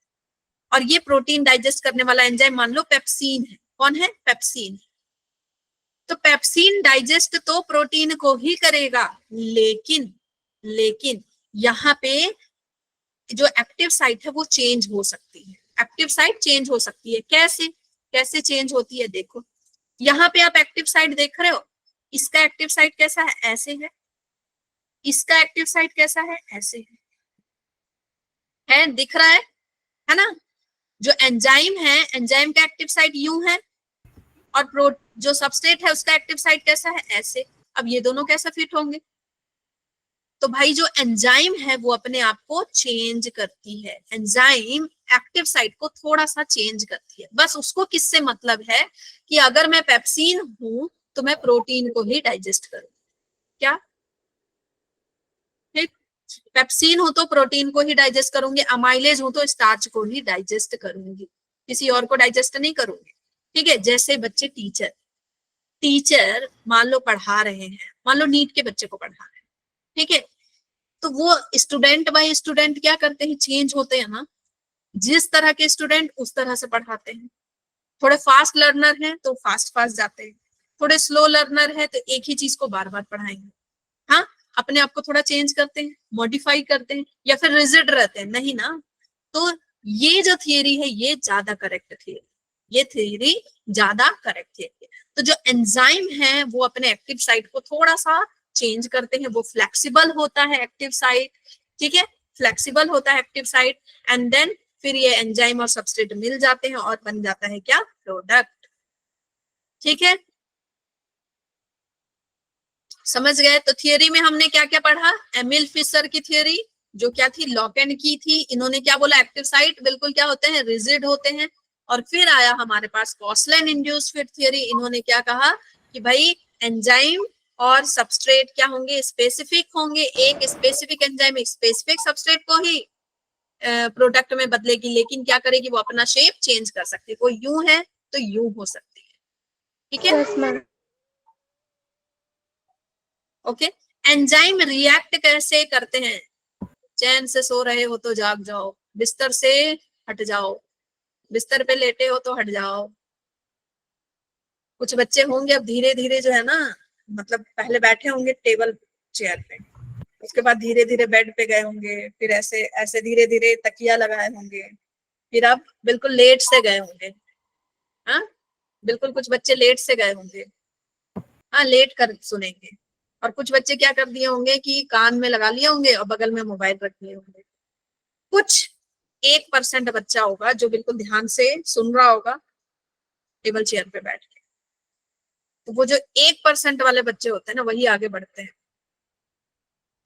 और ये प्रोटीन डाइजेस्ट करने वाला एंजाइम मान लो पेप्सिन है। कौन है, पेप्सिन। तो पेप्सिन डाइजेस्ट तो प्रोटीन को ही करेगा, लेकिन यहाँ पे जो एक्टिव साइट है वो चेंज हो सकती है, एक्टिव साइट चेंज हो सकती है। कैसे कैसे चेंज होती है देखो, यहाँ पे आप एक्टिव साइट देख रहे हो, इसका एक्टिव साइट कैसा है, ऐसे है, इसका एक्टिव साइट कैसा है, ऐसे है दिख रहा है ना। जो एंजाइम है, एंजाइम का एक्टिव साइट यूं है, और जो सबस्ट्रेट है उसका एक्टिव साइट कैसा है, ऐसे। अब ये दोनों कैसे फिट होंगे? तो भाई जो एंजाइम है वो अपने आप को चेंज करती है, एंजाइम एक्टिव साइट को थोड़ा सा चेंज करती है। बस उसको किससे मतलब है कि अगर मैं पेप्सिन हूं तो मैं प्रोटीन को ही डाइजेस्ट करूं, क्या ठीक, पेप्सिन हो तो प्रोटीन को ही डाइजेस्ट करूंगी, अमाइलेज हो तो स्टार्च को ही डाइजेस्ट करूंगी, किसी और को डाइजेस्ट नहीं करूंगी। ठीक है, जैसे बच्चे टीचर मान लो पढ़ा रहे हैं, मान लो नीट के बच्चे को पढ़ा रहे हैं, ठीक है, तो वो स्टूडेंट बाय स्टूडेंट क्या करते हैं, चेंज होते हैं ना। जिस तरह के स्टूडेंट उस तरह से पढ़ाते हैं, थोड़े फास्ट लर्नर हैं तो फास्ट जाते हैं, थोड़े स्लो लर्नर है तो एक ही चीज को बार बार पढ़ाएंगे। हाँ, अपने आप को थोड़ा चेंज करते हैं, मॉडिफाई करते हैं, या फिर रिजिड रहते हैं, नहीं ना। तो ये जो थियरी है ये ज्यादा करेक्ट थियरी, ये थियरी ज्यादा करेक्ट थियरी। तो जो एंजाइम है वो अपने एक्टिव साइट को थोड़ा सा चेंज करते हैं, वो फ्लेक्सिबल होता है एक्टिव साइट, ठीक है, फ्लेक्सिबल होता है एक्टिव साइट, एंड देन फिर ये एंजाइम और सबस्ट्रेट मिल जाते हैं और बन जाता है क्या, प्रोडक्ट। ठीक है, समझ गए? तो थियरी में हमने क्या क्या पढ़ा, एमिल फिशर की थियरी जो क्या थी, लॉकेन की थी। इन्होंने क्या बोला, एक्टिव साइट बिल्कुल क्या होते हैं, रिजिड होते हैं। और फिर आया हमारे पास कॉसलैन इंड्यूस्ड फिट थियरी। इन्होंने क्या कहा कि भाई एंजाइम और सबस्ट्रेट क्या होंगे, स्पेसिफिक होंगे, एक स्पेसिफिक एंजाइम एक स्पेसिफिक सबस्ट्रेट को ही प्रोडक्ट में बदलेगी, लेकिन क्या करेगी, वो अपना शेप चेंज कर सकती है, कोई यूं है तो यूं हो सकती है। ठीक है, ओके। एंजाइम रिएक्ट कैसे करते हैं, चैन से सो रहे हो तो जाग जाओ, बिस्तर से हट जाओ, बिस्तर पे लेटे हो तो हट जाओ। कुछ बच्चे होंगे अब धीरे धीरे जो है ना, मतलब पहले बैठे होंगे टेबल चेयर पे, उसके बाद धीरे धीरे बेड पे गए होंगे, फिर ऐसे ऐसे धीरे धीरे तकिया लगाए होंगे, फिर अब बिल्कुल लेट से गए होंगे। हाँ, बिल्कुल कुछ बच्चे लेट से गए होंगे, हाँ लेट कर सुनेंगे। और कुछ बच्चे क्या कर दिए होंगे कि कान में लगा लिए होंगे और बगल में मोबाइल रख लिए होंगे। कुछ 1% बच्चा होगा जो बिल्कुल ध्यान से सुन रहा होगा टेबल चेयर पे बैठ के। तो वो जो 1% वाले बच्चे होते हैं ना, वही आगे बढ़ते हैं।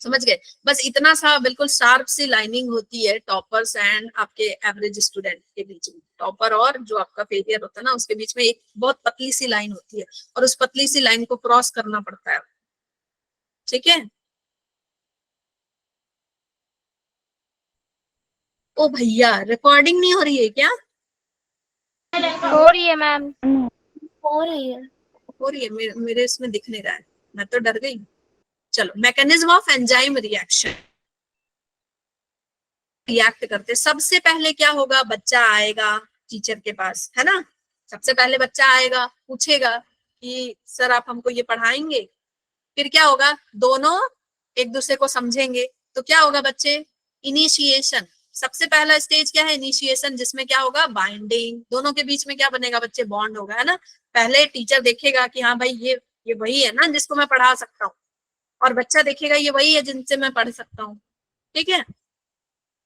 समझ गए? बस इतना सा बिल्कुल शार्प सी लाइनिंग होती है टॉपर्स एंड आपके एवरेज स्टूडेंट के बीच में। टॉपर और जो आपका फेलियर होता है ना, उसके बीच में एक बहुत पतली सी लाइन होती है, और उस पतली सी लाइन को क्रॉस करना पड़ता है। ठीक है, ओ भैया रिकॉर्डिंग नहीं हो रही है क्या? हो रही है मैम, हो रही है। हो रही है, मेरे इसमें दिख नहीं रहा है, मैं तो डर गई। चलो, mechanism of enzyme reaction. React करते सबसे पहले क्या होगा, बच्चा आएगा टीचर के पास, है ना। सबसे पहले बच्चा आएगा, पूछेगा कि सर आप हमको ये पढ़ाएंगे। फिर क्या होगा, दोनों एक दूसरे को समझेंगे। तो क्या होगा बच्चे, इनिशिएशन। सबसे पहला स्टेज क्या है, इनिशिएशन, जिसमें क्या होगा, बाइंडिंग। दोनों के बीच में क्या बनेगा बच्चे, बॉन्ड होगा, है ना। पहले टीचर देखेगा कि हाँ भाई ये वही है ना जिसको मैं पढ़ा सकता हूँ, और बच्चा देखेगा ये वही है जिनसे मैं पढ़ सकता हूँ। ठीक है,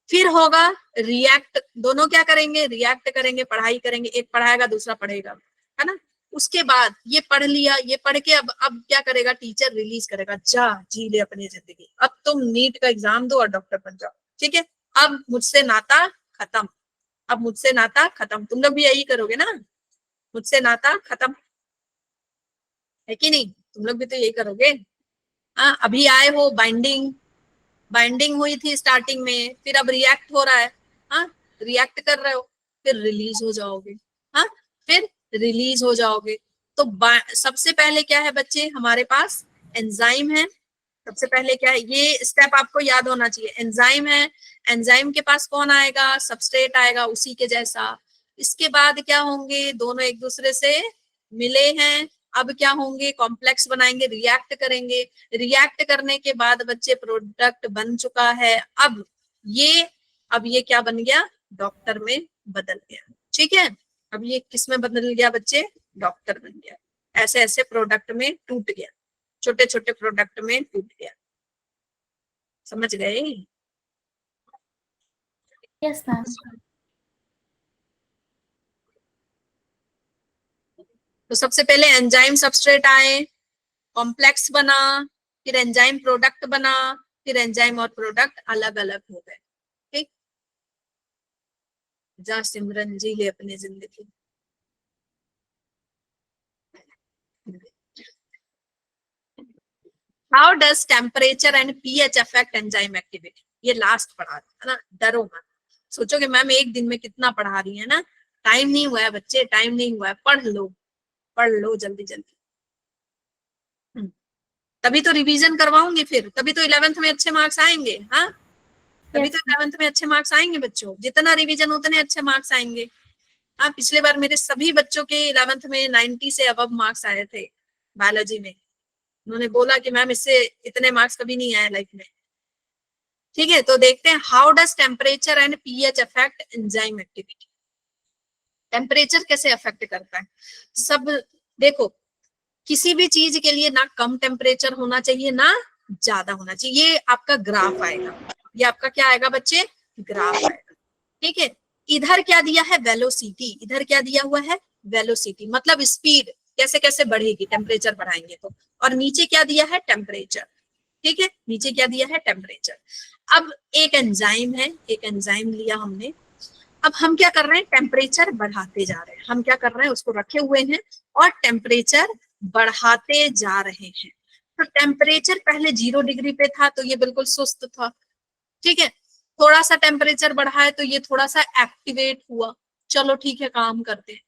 फिर होगा रिएक्ट। दोनों क्या करेंगे, रिएक्ट करेंगे, पढ़ाई करेंगे, एक पढ़ाएगा दूसरा पढ़ेगा, है ना। उसके बाद ये पढ़ लिया, ये पढ़ के अब क्या करेगा, टीचर रिलीज करेगा, जा जी ले अपनी जिंदगी, अब तुम नीट का एग्जाम दो और डॉक्टर बन जाओ। ठीक है, अब मुझसे नाता खत्म, अब मुझसे नाता खत्म। तुम लोग भी यही करोगे ना, मुझसे नाता खत्म, है कि नहीं? तुम लोग भी तो यही करोगे। हाँ, अभी आए हो, बाइंडिंग हुई थी स्टार्टिंग में, फिर अब रिएक्ट हो रहा है, हाँ रिएक्ट कर रहे हो, फिर रिलीज हो जाओगे, हाँ फिर रिलीज हो जाओगे। तो सबसे पहले क्या है बच्चे, हमारे पास एंजाइम है। सबसे पहले क्या है, ये स्टेप आपको याद होना चाहिए, एंजाइम है, एंजाइम के पास कौन आएगा, सबस्ट्रेट आएगा उसी के जैसा। इसके बाद क्या होंगे, दोनों एक दूसरे से मिले हैं, अब क्या होंगे, कॉम्प्लेक्स बनाएंगे, रिएक्ट करेंगे, रिएक्ट करने के बाद बच्चे प्रोडक्ट बन चुका है। अब ये क्या बन गया, डॉक्टर में बदल गया। ठीक है, अब ये किस में बदल गया बच्चे, डॉक्टर बन गया। ऐसे ऐसे प्रोडक्ट में टूट गया, छोटे छोटे प्रोडक्ट में टूट गया। समझ गए? Yes ma'am. तो सबसे पहले एंजाइम सबस्ट्रेट आए, कॉम्प्लेक्स बना, फिर एंजाइम प्रोडक्ट बना, फिर एंजाइम और प्रोडक्ट अलग अलग हो गए। ठीक, जा सिमरन जी ले अपनी जिंदगी। How does temperature and pH affect enzyme activity? ये लास्ट पढ़ा है ना, डरो मत। सोचोगे मैम एक दिन में कितना पढ़ा रही है ना, टाइम नहीं हुआ है बच्चे, टाइम नहीं हुआ है, पढ़ लो जल्दी जल्दी। तभी तो रिवीजन करवाऊंगी, फिर तभी तो 11th में अच्छे मार्क्स आएंगे। हाँ, तभी तो 11th में अच्छे मार्क्स आएंगे बच्चों, जितना रिवीजन उतने अच्छे मार्क्स आएंगे। हाँ, पिछले बार मेरे सभी बच्चों के 11th में 90 से अबव मार्क्स आए थे बायोलॉजी में। उन्होंने बोला कि मैम इससे इतने मार्क्स कभी नहीं आए लाइफ में। ठीक है, तो देखते हैं how does temperature and pH affect enzyme activity. Temperature कैसे अफेक्ट करता है, सब देखो, किसी भी चीज के लिए ना कम टेम्परेचर होना चाहिए ना ज्यादा होना चाहिए। ये आपका ग्राफ आएगा, ये आपका क्या आएगा बच्चे, ग्राफ आएगा। ठीक है, इधर क्या दिया है, वेलोसिटी, इधर क्या दिया हुआ है, वेलोसिटी, मतलब स्पीड कैसे कैसे बढ़ेगी टेम्परेचर बढ़ाएंगे तो, और नीचे क्या दिया है, टेम्परेचर। ठीक है, नीचे क्या दिया है, टेम्परेचर। अब एक एंजाइम है, एक एंजाइम लिया हमने, अब हम क्या कर रहे हैं, टेम्परेचर बढ़ाते जा रहे हैं। हम क्या कर रहे हैं, उसको रखे हुए हैं और टेम्परेचर बढ़ाते जा रहे हैं। तो टेम्परेचर पहले 0 डिग्री पे था तो ये बिल्कुल सुस्त था। ठीक है, थोड़ा सा टेम्परेचर बढ़ा है तो ये थोड़ा सा एक्टिवेट हुआ, चलो ठीक है काम करते हैं।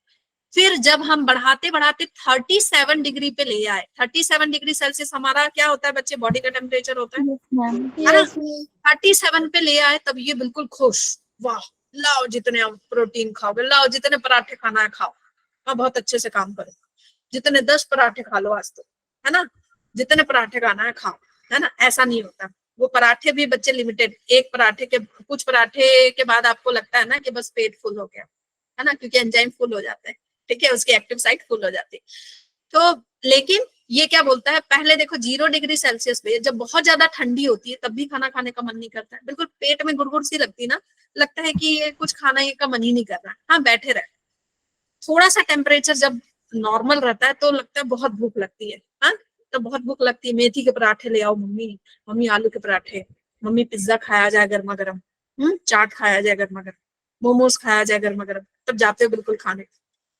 फिर जब हम बढ़ाते बढ़ाते 37 डिग्री पे ले आए, 37 डिग्री सेल्सियस हमारा क्या होता है बच्चे, बॉडी का टेम्परेचर होता है ना। 37 पे ले आए तब ये बिल्कुल खुश, वाह लाओ जितने प्रोटीन खाओगे, लाओ जितने पराठे खाना है खाओ, हाँ बहुत अच्छे से काम करो, जितने 10 पराठे खा लो आज तो, है ना, जितने पराठे खाना है खाओ, है ना। ऐसा नहीं होता, वो पराठे भी बच्चे लिमिटेड, एक पराठे के, कुछ पराठे के बाद आपको लगता है ना कि बस पेट फुल हो गया, है ना, क्योंकि एंजाइम फुल हो जाता है। ठीक है, उसकी एक्टिव साइट फुल हो जाती है। तो लेकिन ये क्या बोलता है, पहले देखो 0 डिग्री सेल्सियस पे जब बहुत ज्यादा ठंडी होती है तब भी खाना खाने का मन नहीं करता है, बिल्कुल पेट में गुड़गुड़ सी लगती है ना, लगता है कि ये कुछ खाने का मन ही नहीं कर रहा। हाँ बैठे रहे, थोड़ा सा टेम्परेचर जब नॉर्मल रहता है तो लगता है बहुत भूख लगती है। हाँ, तो बहुत भूख लगती है, मेथी के पराठे ले आओ मम्मी, मम्मी आलू के पराठे, मम्मी पिज्जा खाया जाए गर्मा गर्म, चाट खाया जाए गर्मा गर्म, मोमोज खाया जाए गर्मा गर्म, तब जाते हो बिल्कुल खाने।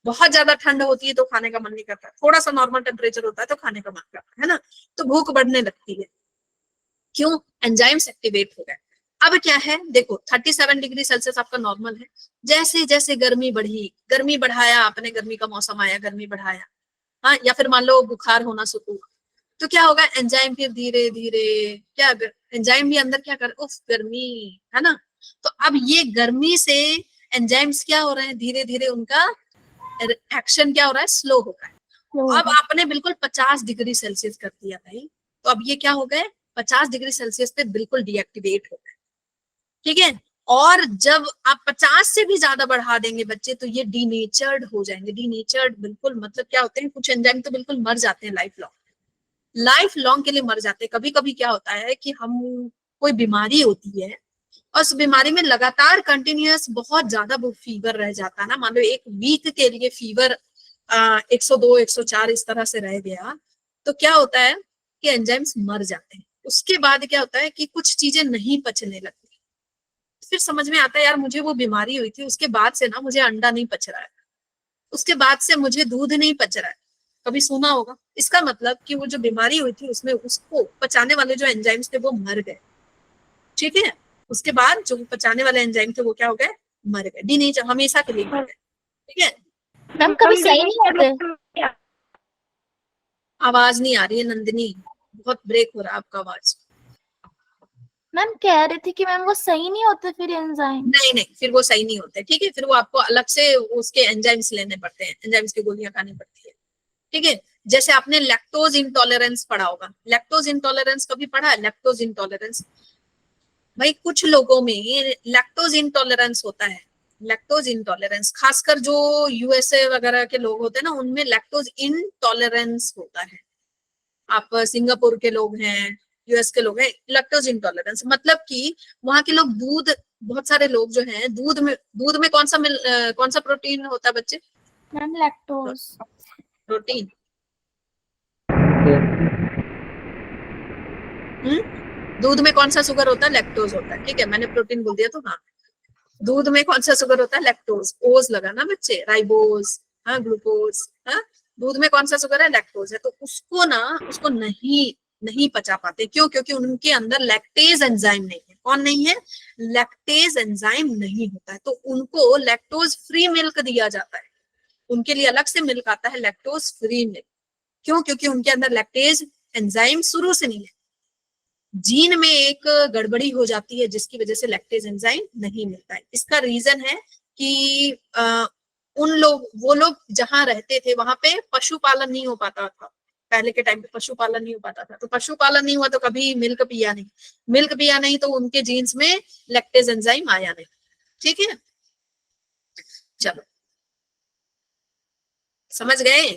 बहुत ज्यादा ठंड होती है तो खाने का मन नहीं करता, थोड़ा सा नॉर्मल टेम्परेचर होता है तो खाने का मन करता है ना, तो भूख बढ़ने लगती है। क्यों, एंजाइम्स एक्टिवेट हो गए। अब क्या है देखो, 37 डिग्री सेल्सियस आपका नॉर्मल है, जैसे जैसे गर्मी बढ़ी, गर्मी बढ़ाया आपने, गर्मी का मौसम आया, गर्मी बढ़ाया, हाँ, या फिर मान लो बुखार होना शुरू हुआ, तो क्या होगा, एंजाइम फिर धीरे धीरे क्या, एंजाइम भी अंदर क्या कर, उफ गर्मी, है ना। तो अब ये गर्मी से एंजाइम्स क्या हो रहे हैं, धीरे धीरे उनका एक्शन क्या हो रहा है, स्लो हो रहा है। अब आपने बिल्कुल 50 डिग्री सेल्सियस कर दिया भाई, तो अब ये क्या हो गए, 50 डिग्री सेल्सियस पे बिल्कुल डीएक्टिवेट हो गए। ठीक है, और जब आप 50 से भी ज्यादा बढ़ा देंगे बच्चे तो ये डीनेचर्ड हो जाएंगे। डीनेचर्ड बिल्कुल मतलब क्या होते हैं, कुछ एंजाइम तो बिल्कुल मर जाते हैं लाइफ लॉन्ग के लिए मर जाते हैं। कभी कभी क्या होता है कि हम, कोई बीमारी होती है और उस बीमारी में लगातार कंटिन्यूअस बहुत ज्यादा फीवर रह जाता है ना, मान लो एक वीक के लिए फीवर 102 104 इस तरह से रह गया, तो क्या होता है कि एंजाइम्स मर जाते हैं। उसके बाद क्या होता है कि कुछ चीजें नहीं पचने लगती, फिर समझ में आता है यार मुझे वो बीमारी हुई थी, उसके बाद से ना मुझे अंडा नहीं पच रहा है, उसके बाद से मुझे दूध नहीं पच रहा है, कभी सुना होगा। इसका मतलब कि वो जो बीमारी हुई थी उसमें उसको पचाने वाले जो एंजाइम्स थे वो मर गए। ठीक है, उसके बाद जो पचाने वाले एंजाइम थे वो क्या हो गए, मर गए, डीनेचर, हमेशा के लिए मर गए। ठीक है, मैम कभी सही नहीं होते। आवाज नहीं आ रही है नंदिनी, बहुत ब्रेक हो रहा है आपका आवाज। मैम कह रही थी कि मैम वो सही नहीं होते फिर एंजाइम। नहीं, फिर वो सही नहीं होते। ठीक है, फिर वो आपको अलग से उसके एंजाइम्स लेने पड़ते हैं, एंजाइम्स की गोलियां खानी पड़ती है। ठीक है, जैसे आपने लैक्टोज इंटॉलरेंस पढ़ा होगा, लैक्टोज इंटॉलरेंस कभी पढ़ा है? लैक्टोज इंटॉलरेंस, भाई कुछ लोगों में लैक्टोज इंटॉलरेंस होता है, लैक्टोज इंटॉलरेंस, खासकर जो यूएसए वगैरह के लोग होते हैं ना, उनमें लैक्टोज इंटॉलरेंस होता है। आप सिंगापुर के लोग हैं, यूएस के लोग हैं, लैक्टोज इंटॉलरेंस मतलब कि वहां के लोग दूध, बहुत सारे लोग जो हैं दूध में कौन सा प्रोटीन होता है बच्चे? Ma'am lactose. प्रोटीन, दूध में कौन सा शुगर होता है? लैक्टोज होता है। ठीक है, मैंने प्रोटीन बोल दिया तो हाँ, दूध में कौन सा शुगर होता है? लैक्टोज। ओज लगा ना बच्चे, राइबोज, हाँ ग्लूकोज, हाँ दूध में कौन सा शुगर है? लैक्टोज है। तो उसको नहीं पचा पाते, क्यों? क्योंकि उनके अंदर लैक्टेज एंजाइम नहीं है। कौन नहीं है? लैक्टेज एंजाइम नहीं होता है, तो उनको लैक्टोज फ्री मिल्क दिया जाता है। उनके लिए अलग से मिल्क आता है, लैक्टोज फ्री मिल्क। क्यों? क्योंकि उनके अंदर लैक्टेज एंजाइम शुरू से नहीं है, जीन में एक गड़बड़ी हो जाती है जिसकी वजह से लैक्टेज एंजाइम नहीं मिलता है। इसका रीजन है कि वो लोग जहां रहते थे वहां पे पशुपालन नहीं हो पाता था, पहले के टाइम पे पशुपालन नहीं हो पाता था, तो पशुपालन नहीं हुआ तो कभी मिल्क पिया नहीं, तो उनके जीन्स में लैक्टेज एंजाइम आया नहीं। ठीक है, चलो समझ गए?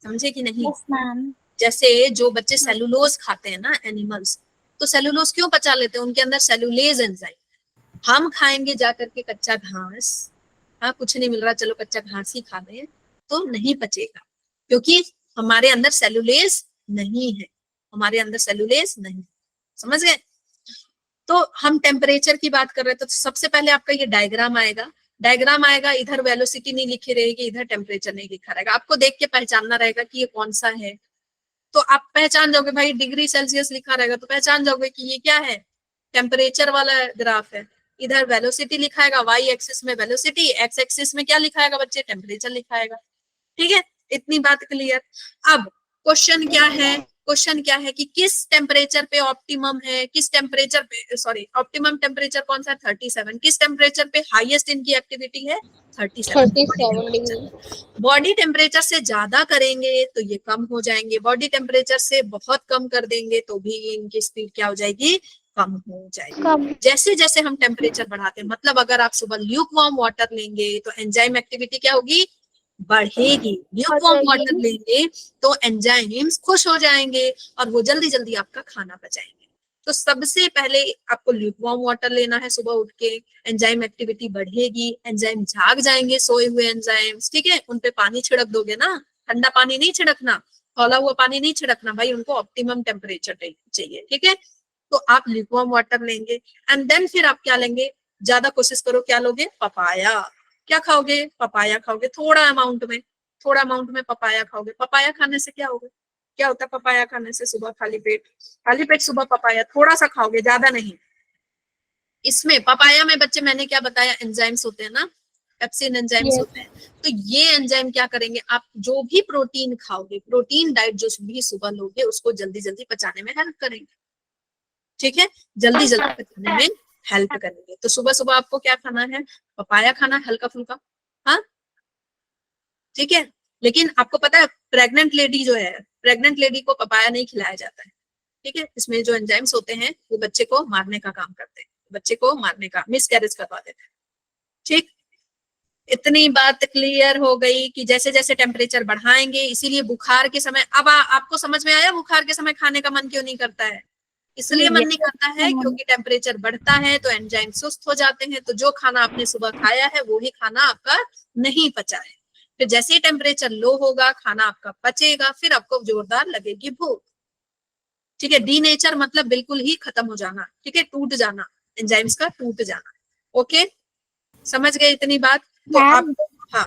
समझे कि नहीं? Yes ma'am. जैसे जो बच्चे सेलुलोज खाते हैं ना एनिमल्स, तो सेलुलोज क्यों पचा लेते हैं? उनके अंदर सेलुलेज एंजाइम। हम खाएंगे जाकर के कच्चा घास, हाँ कुछ नहीं मिल रहा, चलो कच्चा घास ही खा लें, तो नहीं पचेगा, क्योंकि हमारे अंदर सेलुलेज नहीं है, हमारे अंदर सेलुलेज नहीं। समझ गए? तो हम टेम्परेचर की बात कर रहे थे, तो सबसे पहले आपका ये डायग्राम आएगा, इधर वेलोसिटी नहीं लिखी रहेगी, इधर टेम्परेचर नहीं लिखा रहेगा, आपको देख के पहचानना रहेगा कि ये कौन सा है। तो आप पहचान जाओगे, भाई डिग्री सेल्सियस लिखा रहेगा तो पहचान जाओगे कि ये क्या है, टेम्परेचर वाला ग्राफ है। इधर वेलोसिटी लिखाएगा, वाई एक्सिस में वेलोसिटी, एक्स एक्सिस में क्या लिखाएगा बच्चे? टेम्परेचर लिखाएगा। ठीक है, इतनी बात क्लियर। अब क्वेश्चन क्या है कि किस टेम्परेचर पे ऑप्टिमम है, किस टेम्परेचर पे, सॉरी ऑप्टिमम टेम्परेचर कौन सा है? 37। किस टेम्परेचर पे हाईएस्ट इनकी एक्टिविटी है? 37। बॉडी टेम्परेचर से ज्यादा करेंगे तो ये कम हो जाएंगे, बॉडी टेम्परेचर से बहुत कम कर देंगे तो भी इनकी स्पीड क्या हो जाएगी? कम हो जाएगी। जैसे जैसे हम टेम्परेचर बढ़ाते हैं, मतलब अगर आप सुबह ल्यूक वार्म वाटर लेंगे तो एंजाइम एक्टिविटी क्या होगी? बढ़ेगी। ल्यूक वार्म वाटर लेंगे तो एंजाइम्स खुश हो जाएंगे और वो जल्दी जल्दी आपका खाना पचाएंगे। तो सबसे पहले आपको ल्यूक वार्म वाटर लेना है सुबह उठ के, एंजाइम एक्टिविटी बढ़ेगी, एंजाइम जाग जाएंगे, सोए हुए एंजाइम्स। ठीक है, उनपे पानी छिड़क दोगे ना, ठंडा पानी नहीं छिड़कना, खौला हुआ पानी नहीं छिड़कना भाई, उनको ऑप्टिमम टेम्परेचर चाहिए। ठीक है, तो आप ल्यूक वार्म वाटर लेंगे एंड देन फिर आप क्या लेंगे? ज्यादा कोशिश करो, क्या लोगे? पपाया। क्या खाओगे? पपाया खाओगे, थोड़ा अमाउंट में पपाया खाओगे। पपाया खाने से क्या होगा? क्या होता है पपाया खाने से? सुबह खाली पेट सुबह पपाया थोड़ा सा खाओगे, ज्यादा नहीं। इसमें पपाया में बच्चे मैंने क्या बताया? एंजाइम्स होते हैं ना, पेप्सिन एंजाइम्स होते हैं। तो ये एंजाइम क्या करेंगे? आप जो भी प्रोटीन खाओगे, प्रोटीन डाइट जो भी सुबह लोगे, उसको जल्दी जल्दी पचाने में हेल्प करेंगे। ठीक है, जल्दी जल्दी पचाने में हेल्प करेंगे। तो सुबह सुबह आपको क्या खाना है? पपाया खाना, हल्का फुल्का। हाँ ठीक है, लेकिन आपको पता है प्रेग्नेंट लेडी जो है, प्रेग्नेंट लेडी को पपाया नहीं खिलाया जाता है। ठीक है, इसमें जो एंजाइम्स होते हैं वो बच्चे को मारने का काम करते हैं, बच्चे को मारने का, मिसकैरेज करवा देते हैं। ठीक, इतनी बात क्लियर हो गई कि जैसे जैसे टेम्परेचर बढ़ाएंगे, इसीलिए बुखार के समय, अब आपको समझ में आया बुखार के समय खाने का मन क्यों नहीं करता है? इसलिए मन नहीं करता है क्योंकि टेम्परेचर बढ़ता है तो एंजाइम सुस्त हो जाते हैं, तो जो खाना आपने सुबह खाया है वो ही खाना आपका नहीं पचा है। फिर जैसे ही टेम्परेचर लो होगा, खाना आपका पचेगा, फिर आपको जोरदार लगेगी भूख। ठीक है, डीनेचर मतलब बिल्कुल ही खत्म हो जाना। ठीक है, टूट जाना, एंजाइम्स का टूट जाना। ओके, समझ गए इतनी बात? तो आप, हाँ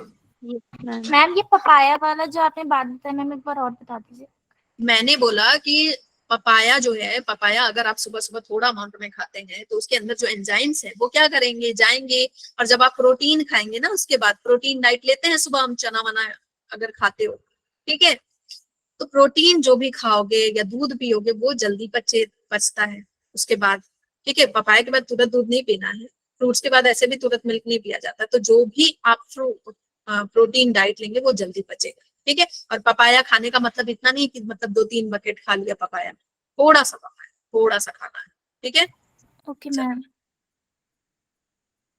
मैम ये पपाया वाला जो आपने बात बताया, मैम एक बार और बता दीजिए। मैंने बोला कि पपाया जो है, पपाया अगर आप सुबह सुबह थोड़ा अमाउंट में खाते हैं तो उसके अंदर जो एंजाइम्स है वो क्या करेंगे? जाएंगे, और जब आप प्रोटीन खाएंगे ना, उसके बाद प्रोटीन डाइट लेते हैं सुबह हम, चना वना अगर खाते हो, ठीक है, तो प्रोटीन जो भी खाओगे या दूध पियोगे वो जल्दी पचता है उसके बाद। ठीक है, पपाया के बाद तुरंत दूध नहीं पीना है, फ्रूट्स के बाद ऐसे भी तुरंत मिल्क नहीं पिया जाता, तो जो भी आप प्रोटीन डाइट लेंगे वो जल्दी पचेगा। ठीक है। और पपाया खाने का मतलब इतना नहीं कि मतलब 2-3 बकेट खा लिया पपाया, थोड़ा सा पपाया, थोड़ा सा खाना है, ठीक है। Okay ma'am.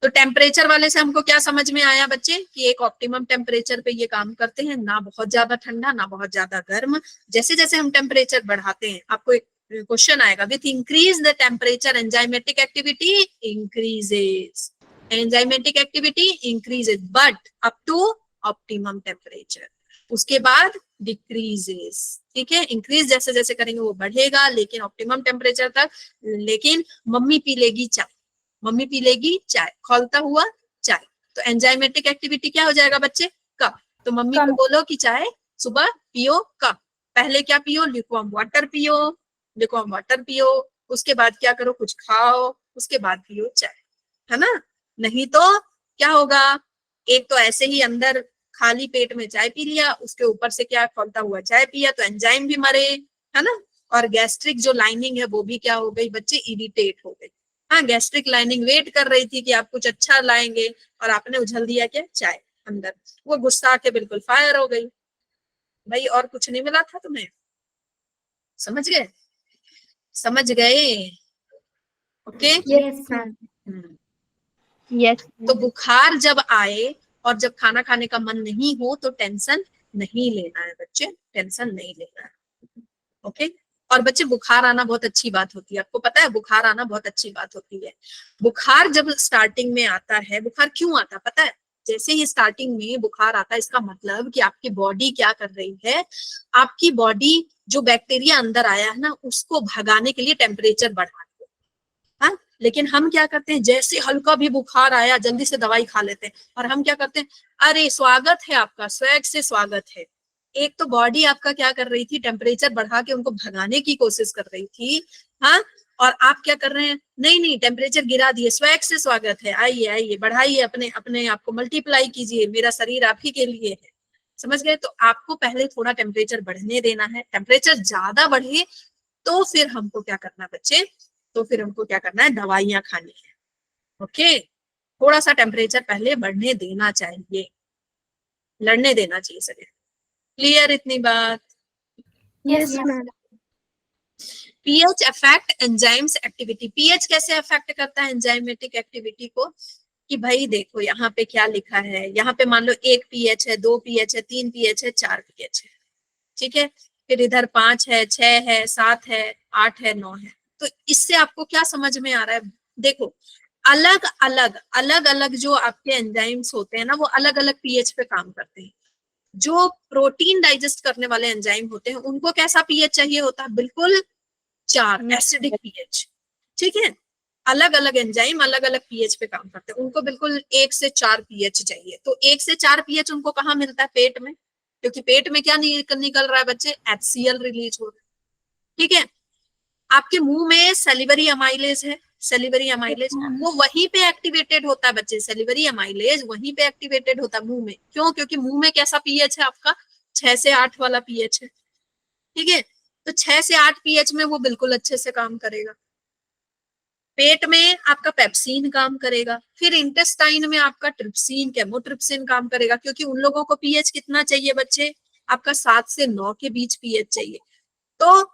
तो टेम्परेचर वाले से हमको क्या समझ में आया बच्चे कि एक ऑप्टिमम टेम्परेचर पे ये काम करते हैं, ना बहुत ज्यादा ठंडा ना बहुत ज्यादा गर्म। जैसे जैसे हम टेम्परेचर बढ़ाते हैं, आपको एक क्वेश्चन आएगा, with increase the temperature enzymatic activity increases, enzymatic activity increases but up to optimum temperature, उसके बाद डिक्रीजेस, ठीक है। इंक्रीज जैसे जैसे करेंगे वो बढ़ेगा, लेकिन ऑप्टिमम टेम्परेचर तक। लेकिन मम्मी पी लेगी चाय, मम्मी पी लेगी चाय, खौलता हुआ चाय, तो एंजाइमेटिक एक्टिविटी क्या हो जाएगा बच्चे, कप। तो मम्मी को कम। बोलो कि चाय सुबह पियो कप, पहले क्या पियो, ल्यूकवार्म वाटर पियो, ल्यूकवार्म वाटर पियो, उसके बाद क्या करो, कुछ खाओ, उसके बाद पियो चाय, है ना। नहीं तो क्या होगा, एक तो ऐसे ही अंदर खाली पेट में चाय पी लिया, उसके ऊपर से क्या खौलता हुआ चाय पिया, तो एंजाइम भी मरे, है ना। और गैस्ट्रिक जो लाइनिंग है वो भी क्या हो गई बच्चे, इरिटेट हो गई। हाँ, गैस्ट्रिक लाइनिंग वेट कर रही थी कि आप कुछ अच्छा लाएंगे और आपने उछल दिया क्या, चाय अंदर, वो गुस्सा आके बिल्कुल फायर हो गई। भाई और कुछ नहीं मिला था तुम्हें, समझ गए, समझ गए, ओके। Yes ma'am. यस तो बुखार जब आए और जब खाना खाने का मन नहीं हो तो टेंशन नहीं लेना है बच्चे, टेंशन नहीं लेना है, ओके। और बच्चे बुखार आना बहुत अच्छी बात होती है, आपको पता है बुखार आना बहुत अच्छी बात होती है। बुखार जब स्टार्टिंग में आता है, बुखार क्यों आता है पता है, जैसे ही स्टार्टिंग में बुखार आता है इसका मतलब कि आपकी बॉडी क्या कर रही है, आपकी बॉडी जो बैक्टीरिया अंदर आया है ना उसको भगाने के लिए टेम्परेचर बढ़ा रही है। हाँ, लेकिन हम क्या करते हैं, जैसे हल्का भी बुखार आया जल्दी से दवाई खा लेते हैं, और हम क्या करते हैं, अरे स्वागत है आपका, स्वैग से स्वागत है। एक तो बॉडी आपका क्या कर रही थी, टेम्परेचर बढ़ा के उनको भगाने की कोशिश कर रही थी, हाँ। और आप क्या कर रहे हैं, नहीं नहीं टेम्परेचर गिरा दिए, स्वैग से स्वागत है, आइए आइए बढ़ाइए, अपने अपने आप को मल्टीप्लाई कीजिए, मेरा शरीर आप ही के लिए है, समझ गए। तो आपको पहले थोड़ा टेम्परेचर बढ़ने देना है, टेम्परेचर ज्यादा बढ़े तो फिर हमको क्या करना बच्चे, तो फिर हमको क्या करना है, दवाइयां खानी है, ओके। थोड़ा सा टेम्परेचर पहले बढ़ने देना चाहिए, लड़ने देना चाहिए शरीर, क्लियर इतनी बात। Yes ma'am. PH affect enzymes activity, pH कैसे अफेक्ट करता है एंजाइमेटिक एक्टिविटी को, कि भाई देखो यहाँ पे क्या लिखा है, यहाँ पे मान लो 1 पीएच है, 2 पीएच है, 3 पीएच है, 4 पीएच है, ठीक है। फिर इधर 5 है, 6 है, 7 है, 8 है, 9 है। तो इससे आपको क्या समझ में आ रहा है, देखो अलग अलग अलग अलग जो आपके एंजाइम्स होते हैं ना वो अलग अलग पीएच पे काम करते हैं। जो प्रोटीन डाइजेस्ट करने वाले एंजाइम होते हैं उनको कैसा पीएच चाहिए होता है, बिल्कुल 4 एसिडिक पीएच, ठीक है। अलग अलग एंजाइम अलग अलग पीएच पे काम करते हैं, उनको बिल्कुल 1 से 4 पीएच चाहिए। तो 1 से 4 पीएच उनको कहाँ मिलता है, पेट में, क्योंकि पेट में क्या निकल रहा है बच्चे, HCl रिलीज हो रहा है, ठीक है। आपके मुंह में सेलिवरी अमाइलेज है, सेलिवरी अमाइलेज वो वहीं पे एक्टिवेटेड होता है बच्चे, सेलिवरी अमाइलेज वहीं पे एक्टिवेटेड होता है मुंह में, क्यों, क्योंकि मुंह में कैसा पीएच है आपका, 6 से 8 वाला पीएच है, ठीक है। तो 6 से 8 पीएच में वो बिल्कुल अच्छे से काम करेगा। पेट में आपका पेप्सिन काम करेगा, फिर इंटेस्टाइन में आपका ट्रिप्सिन, केमोट्रिप्सिन काम करेगा, क्योंकि उन लोगों को पीएच कितना चाहिए बच्चे, आपका 7 से 9 के बीच पीएच चाहिए। तो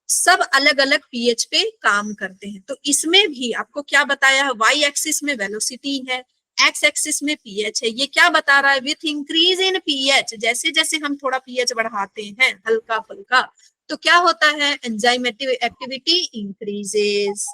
सब अलग अलग पीएच पे काम करते हैं। तो इसमें भी आपको क्या बताया है, वाई एक्सिस में वेलोसिटी है, एक्स एक्सिस में पीएच है। ये क्या बता रहा है, विथ इंक्रीज इन पीएच, जैसे जैसे हम थोड़ा पीएच बढ़ाते हैं हल्का फुल्का तो क्या होता है, एंजाइमेटिक एक्टिविटी इंक्रीजेस,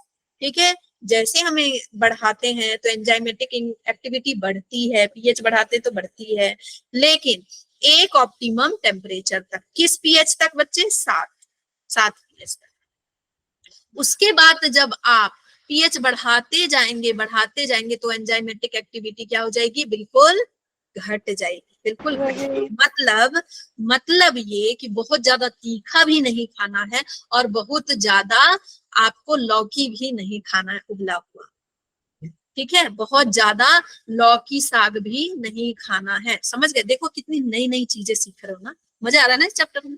ठीक है। जैसे हमें बढ़ाते हैं तो एंजाइमेटिक एक्टिविटी बढ़ती है, पीएच बढ़ाते तो बढ़ती है, लेकिन एक ऑप्टिमम टेम्परेचर तक, किस पीएच तक बच्चे, 7 पीएच तक। उसके बाद जब आप पीएच बढ़ाते जाएंगे तो एंजाइमेटिक एक्टिविटी क्या हो जाएगी, बिल्कुल घट जाएगी, बिल्कुल घट जाएगी। मतलब ये कि बहुत ज्यादा तीखा भी नहीं खाना है और बहुत ज्यादा आपको लौकी भी नहीं खाना है उबला हुआ, ठीक है। बहुत ज्यादा लौकी साग भी नहीं खाना है, समझ गए। देखो कितनी नई नई चीजें सीख रहे हो ना, मजा आ रहा है ना इस चैप्टर में,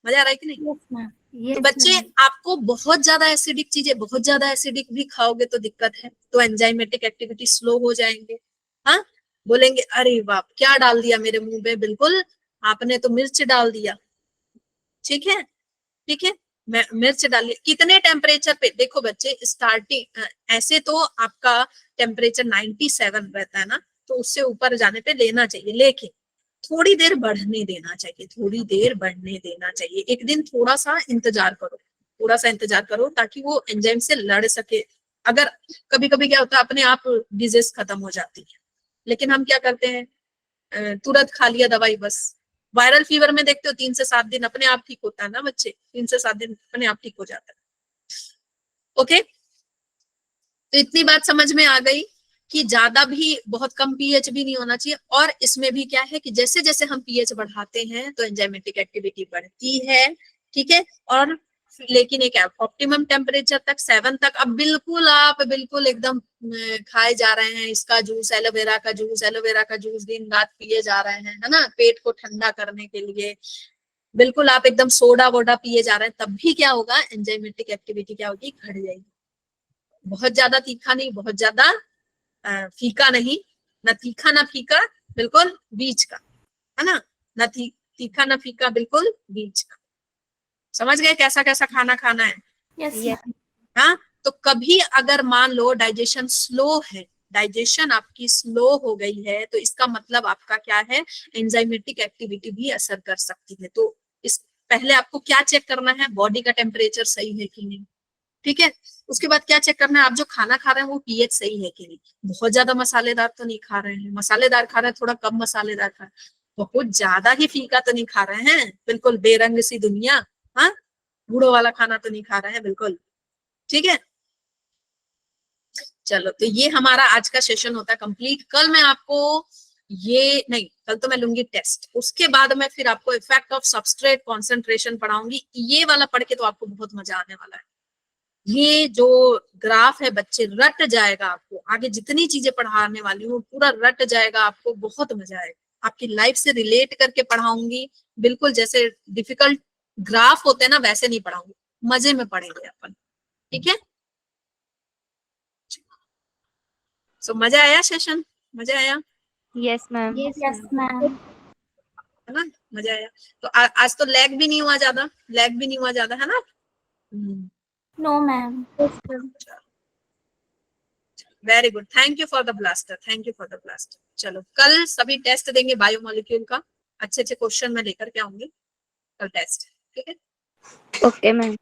मजा आ रहा है कि नहीं। तो बच्चे आपको बहुत ज्यादा एसिडिक चीजें, बहुत ज्यादा एसिडिक भी खाओगे तो दिक्कत है, तो एंजाइमेटिक एक्टिविटी स्लो हो जाएंगे, हाँ। बोलेंगे अरे बाप क्या डाल दिया मेरे मुंह में, बिल्कुल आपने तो मिर्च डाल दिया, ठीक है, ठीक है, मिर्च डालिए। कितने टेम्परेचर पे, देखो बच्चे स्टार्टिंग ऐसे तो आपका टेम्परेचर 97 रहता है ना, तो उससे ऊपर जाने पे लेना चाहिए, लेकिन थोड़ी देर बढ़ने देना चाहिए, थोड़ी देर बढ़ने देना चाहिए। एक दिन थोड़ा सा इंतजार करो, थोड़ा सा इंतजार करो, ताकि वो एंजाइम से लड़ सके। अगर कभी कभी क्या होता है अपने आप डिजीज खत्म हो जाती है, लेकिन हम क्या करते हैं तुरंत खा लिया दवाई बस। वायरल फीवर में देखते हो 3 से 7 दिन अपने आप ठीक होता है ना बच्चे, 3 से 7 दिन अपने आप ठीक हो जाता है। ओके, तो इतनी बात समझ में आ गई कि ज्यादा भी बहुत कम पीएच भी नहीं होना चाहिए। और इसमें भी क्या है कि जैसे जैसे हम पीएच बढ़ाते हैं तो एंजाइमेटिक एक्टिविटी बढ़ती है, ठीक है। और लेकिन एक ऑप्टिमम टेम्परेचर तक 7 तक अब बिल्कुल आप बिल्कुल एकदम खाए जा रहे हैं इसका जूस, एलोवेरा का जूस, एलोवेरा का जूस दिन रात पिए जा रहे हैं, है ना, पेट को ठंडा करने के लिए। बिल्कुल आप एकदम सोडा वोडा पिए जा रहे हैं, तब भी क्या होगा, एंजाइमेटिक एक्टिविटी क्या होगी, घट जाएगी। बहुत ज्यादा तीखा नहीं, बहुत ज्यादा फीका नहीं, ना तीखा ना फीका, बिल्कुल बीच का, है ना, ना तीखा ना फीका, बिल्कुल बीच का। समझ गए कैसा कैसा खाना खाना है? यस। हाँ, तो कभी अगर मान लो डाइजेशन स्लो है, डाइजेशन आपकी स्लो हो गई है, तो इसका मतलब आपका क्या है, एंजाइमेटिक एक्टिविटी भी असर कर सकती है। तो इस पहले आपको क्या चेक करना है, बॉडी का टेम्परेचर सही है कि नहीं, ठीक है। उसके बाद क्या चेक करना है, आप जो खाना खा रहे हैं वो पीएच सही है कि नहीं। बहुत ज्यादा मसालेदार तो नहीं खा रहे हैं, मसालेदार खा रहे हैं, थोड़ा कम मसालेदार खा रहे हैं, बहुत ज्यादा ही फीका तो नहीं खा रहे हैं, बिल्कुल बेरंग सी दुनिया, हाँ, बूढ़ों वाला खाना तो नहीं खा रहे हैं, बिल्कुल ठीक है। चलो, तो ये हमारा आज का सेशन होता है कंप्लीट। कल मैं आपको ये नहीं, कल तो मैं लूंगी टेस्ट, उसके बाद मैं फिर आपको इफेक्ट ऑफ सबस्ट्रेट कॉन्सेंट्रेशन पढ़ाऊंगी। ये वाला पढ़ के तो आपको बहुत मजा आने वाला है। ये जो ग्राफ है बच्चे रट जाएगा, आपको आगे जितनी चीजें पढ़ाने वाली हूँ पूरा रट जाएगा, आपको बहुत मजा आएगा। आपकी लाइफ से रिलेट करके पढ़ाऊंगी, बिल्कुल जैसे डिफिकल्ट ग्राफ होते हैं ना वैसे नहीं पढ़ाऊंगी, मजे में पढ़ेंगे अपन, ठीक है। सो मजा आया सेशन, मजा आया, Yes, ma'am. Yes ma'am. है ना, मजा आया। तो आज तो लैग भी नहीं हुआ ज्यादा, लैग भी नहीं हुआ ज्यादा, है ना। No ma'am. Very good, thank you for the blaster, thank you for the blaster. चलो, कल सभी टेस्ट देंगे बायोमोलिक्यूल का, अच्छे अच्छे क्वेश्चन मैं लेकर के आऊंगी कल टेस्ट, ठीक है। Okay, ma'am.